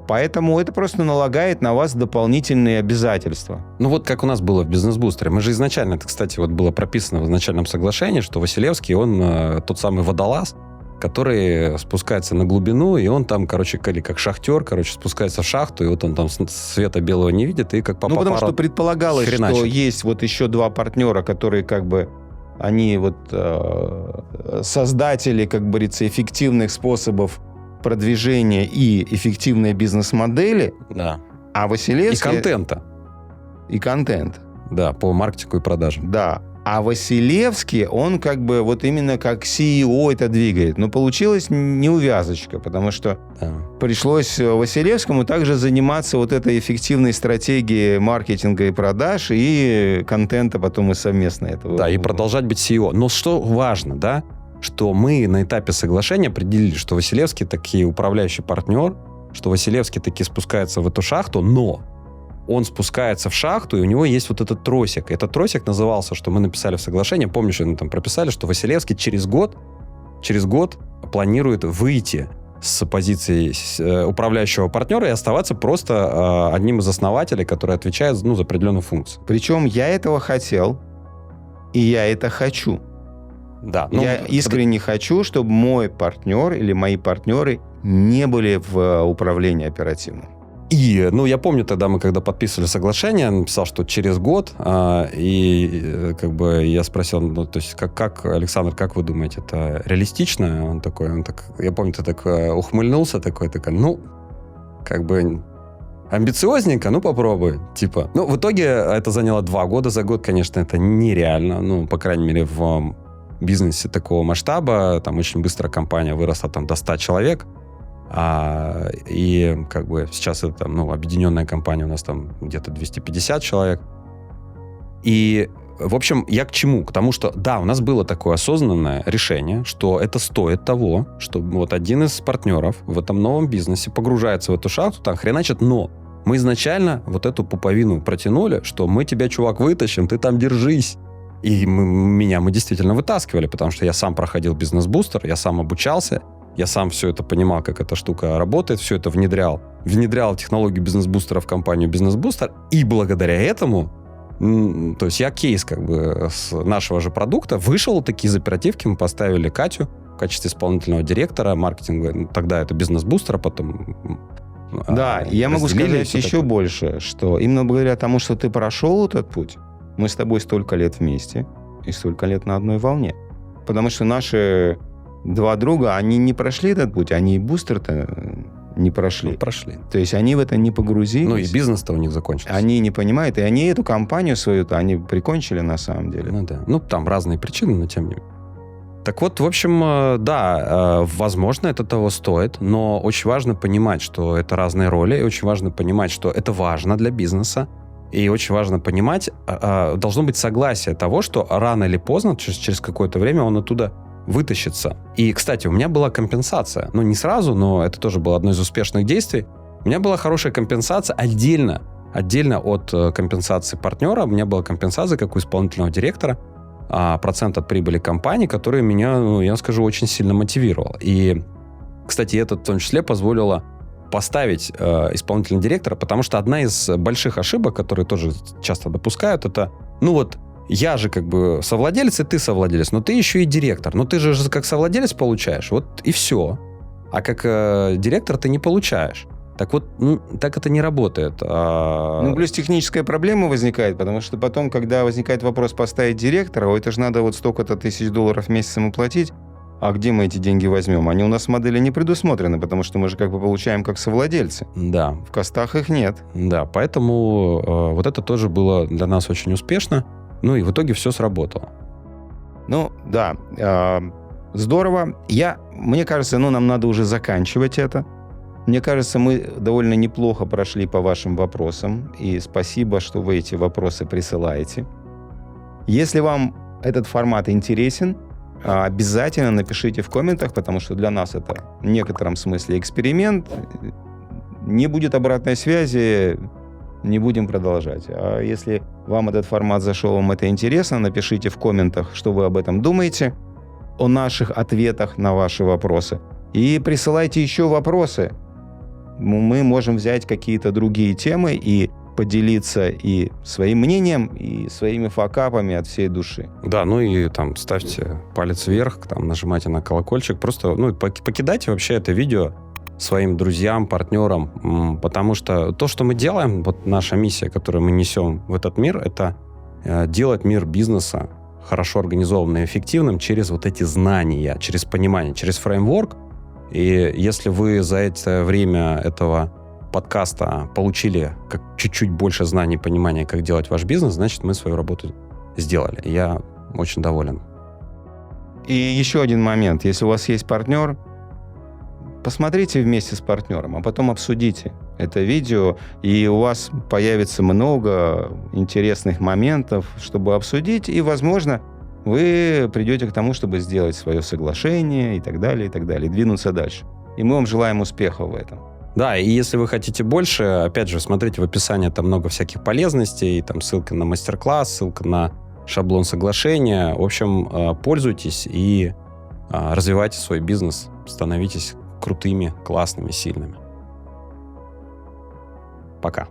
[SPEAKER 1] Поэтому это просто налагает на вас дополнительные обязательства.
[SPEAKER 2] Ну вот как у нас было в бизнес-бустере. Мы же изначально, это, кстати, вот было прописано в изначальном соглашении, что Василевский, он тот самый водолаз, который спускается на глубину, и он там, короче, как шахтер, спускается в шахту, и вот он там света белого не видит, и как по
[SPEAKER 1] потому что предполагалось,
[SPEAKER 2] хреначит.
[SPEAKER 1] Что есть вот еще два партнера, которые как бы они вот создатели, как говорится, эффективных способов продвижения и эффективной бизнес-модели.
[SPEAKER 2] Да.
[SPEAKER 1] А Василевский...
[SPEAKER 2] И контента. Да, по маркетингу и продажам.
[SPEAKER 1] Да. А Василевский, он как бы вот именно как CEO это двигает. Но получилась неувязочка, потому что пришлось Василевскому также заниматься вот этой эффективной стратегией маркетинга и продаж, и контента потом и совместно этого.
[SPEAKER 2] Да, и продолжать быть CEO. Но что важно, да, что мы на этапе соглашения определили, что Василевский таки управляющий партнер, что Василевский таки спускается в эту шахту, но он спускается в шахту, и у него есть вот этот тросик. Этот тросик назывался, что мы написали в соглашении, помнишь, мы там прописали, что Василевский через год планирует выйти с позиции управляющего партнера и оставаться просто одним из основателей, который отвечает за определенную функцию.
[SPEAKER 1] Причем я этого хотел, и я это хочу.
[SPEAKER 2] Да,
[SPEAKER 1] я искренне хочу, чтобы мой партнер или мои партнеры не были в управлении оперативным.
[SPEAKER 2] И, я помню тогда, мы когда подписывали соглашение, он написал, что через год, и как бы я спросил, то есть как, Александр, как вы думаете, это реалистично? Я помню, ты так ухмыльнулся, такой, как бы амбициозненько, попробуй, типа. В итоге это заняло 2 года, за год, конечно, это нереально, по крайней мере, в бизнесе такого масштаба, там очень быстро компания выросла там до 100 человек, и как бы сейчас это объединенная компания у нас там где-то 250 человек. И, в общем, я к чему? К тому, что, да, у нас было такое осознанное решение, что это стоит того, что вот один из партнеров в этом новом бизнесе погружается в эту шахту, там хреначит, но мы изначально вот эту пуповину протянули, что мы тебя, чувак, вытащим, ты там держись. И меня мы действительно вытаскивали, потому что я сам проходил бизнес-бустер, я сам обучался, я сам все это понимал, как эта штука работает, все это внедрял технологию бизнес-бустера в компанию «Бизнес-бустер», и благодаря этому То есть я кейс как бы с нашего же продукта вышел таки из оперативки, мы поставили Катю в качестве исполнительного директора маркетинга. Тогда это бизнес-бустер, а потом...
[SPEAKER 1] Да, я могу сказать еще больше, что именно благодаря тому, что ты прошел этот путь, мы с тобой столько лет вместе и столько лет на одной волне. Потому что наши два друга, они не прошли этот путь, они и бустер-то не прошли.
[SPEAKER 2] Ну, прошли.
[SPEAKER 1] То есть они в это не погрузились.
[SPEAKER 2] Ну и бизнес-то у них закончился.
[SPEAKER 1] Они не понимают, и они эту компанию свою-то, они прикончили на самом деле.
[SPEAKER 2] Ну да. Ну там разные причины, но тем не менее. Так вот, в общем, да, возможно, это того стоит, но очень важно понимать, что это разные роли, и очень важно понимать, что это важно для бизнеса, и очень важно понимать, должно быть согласие того, что рано или поздно, через какое-то время он оттуда вытащится. И, кстати, у меня была компенсация, ну, не сразу, но это тоже было одно из успешных действий. У меня была хорошая компенсация отдельно от компенсации партнера, у меня была компенсация, как у исполнительного директора, процент от прибыли компании, который меня, ну, я скажу, очень сильно мотивировал. И, кстати, это в том числе позволило поставить исполнительного директора, потому что одна из больших ошибок, которые тоже часто допускают, это, ну вот, я же как бы совладелец, и ты совладелец, но ты еще и директор. Но ты же как совладелец получаешь, вот и все. А как директор ты не получаешь. Так вот, ну, так это не работает.
[SPEAKER 1] Ну, плюс техническая проблема возникает, потому что потом, когда возникает вопрос поставить директора, это же надо вот столько-то тысяч долларов в месяц ему платить, а где мы эти деньги возьмем? Они у нас в модели не предусмотрены, потому что мы же как бы получаем как совладельцы.
[SPEAKER 2] Да.
[SPEAKER 1] В костах их нет.
[SPEAKER 2] Да, поэтому вот это тоже было для нас очень успешно. Ну и в итоге все сработало.
[SPEAKER 1] Ну, да, здорово. Мне кажется, нам надо уже заканчивать это. Мне кажется, мы довольно неплохо прошли по вашим вопросам, и спасибо, что вы эти вопросы присылаете. Если вам этот формат интересен, обязательно напишите в комментах, потому что для нас это в некотором смысле эксперимент. Не будет обратной связи, не будем продолжать. А если вам этот формат зашел, вам это интересно, напишите в комментах, что вы об этом думаете, о наших ответах на ваши вопросы. И присылайте еще вопросы. Мы можем взять какие-то другие темы и поделиться и своим мнением, и своими факапами от всей души.
[SPEAKER 2] Да, ну и там ставьте палец вверх, там нажимайте на колокольчик, просто покидайте вообще это видео своим друзьям, партнерам, потому что то, что мы делаем, вот наша миссия, которую мы несем в этот мир, это делать мир бизнеса хорошо организованным и эффективным через вот эти знания, через понимание, через фреймворк. И если вы за это время этого подкаста получили чуть-чуть больше знаний и понимания, как делать ваш бизнес, значит, мы свою работу сделали. Я очень доволен.
[SPEAKER 1] И еще один момент. Если у вас есть партнер, посмотрите вместе с партнером, а потом обсудите это видео, и у вас появится много интересных моментов, чтобы обсудить, и, возможно, вы придете к тому, чтобы сделать свое соглашение и так далее, и двинуться дальше. И мы вам желаем успеха в этом.
[SPEAKER 2] Да, и если вы хотите больше, опять же, смотрите в описании, там много всяких полезностей, там ссылка на мастер-класс, ссылка на шаблон соглашения. В общем, пользуйтесь и развивайте свой бизнес, становитесь крутыми, классными, сильными. Пока.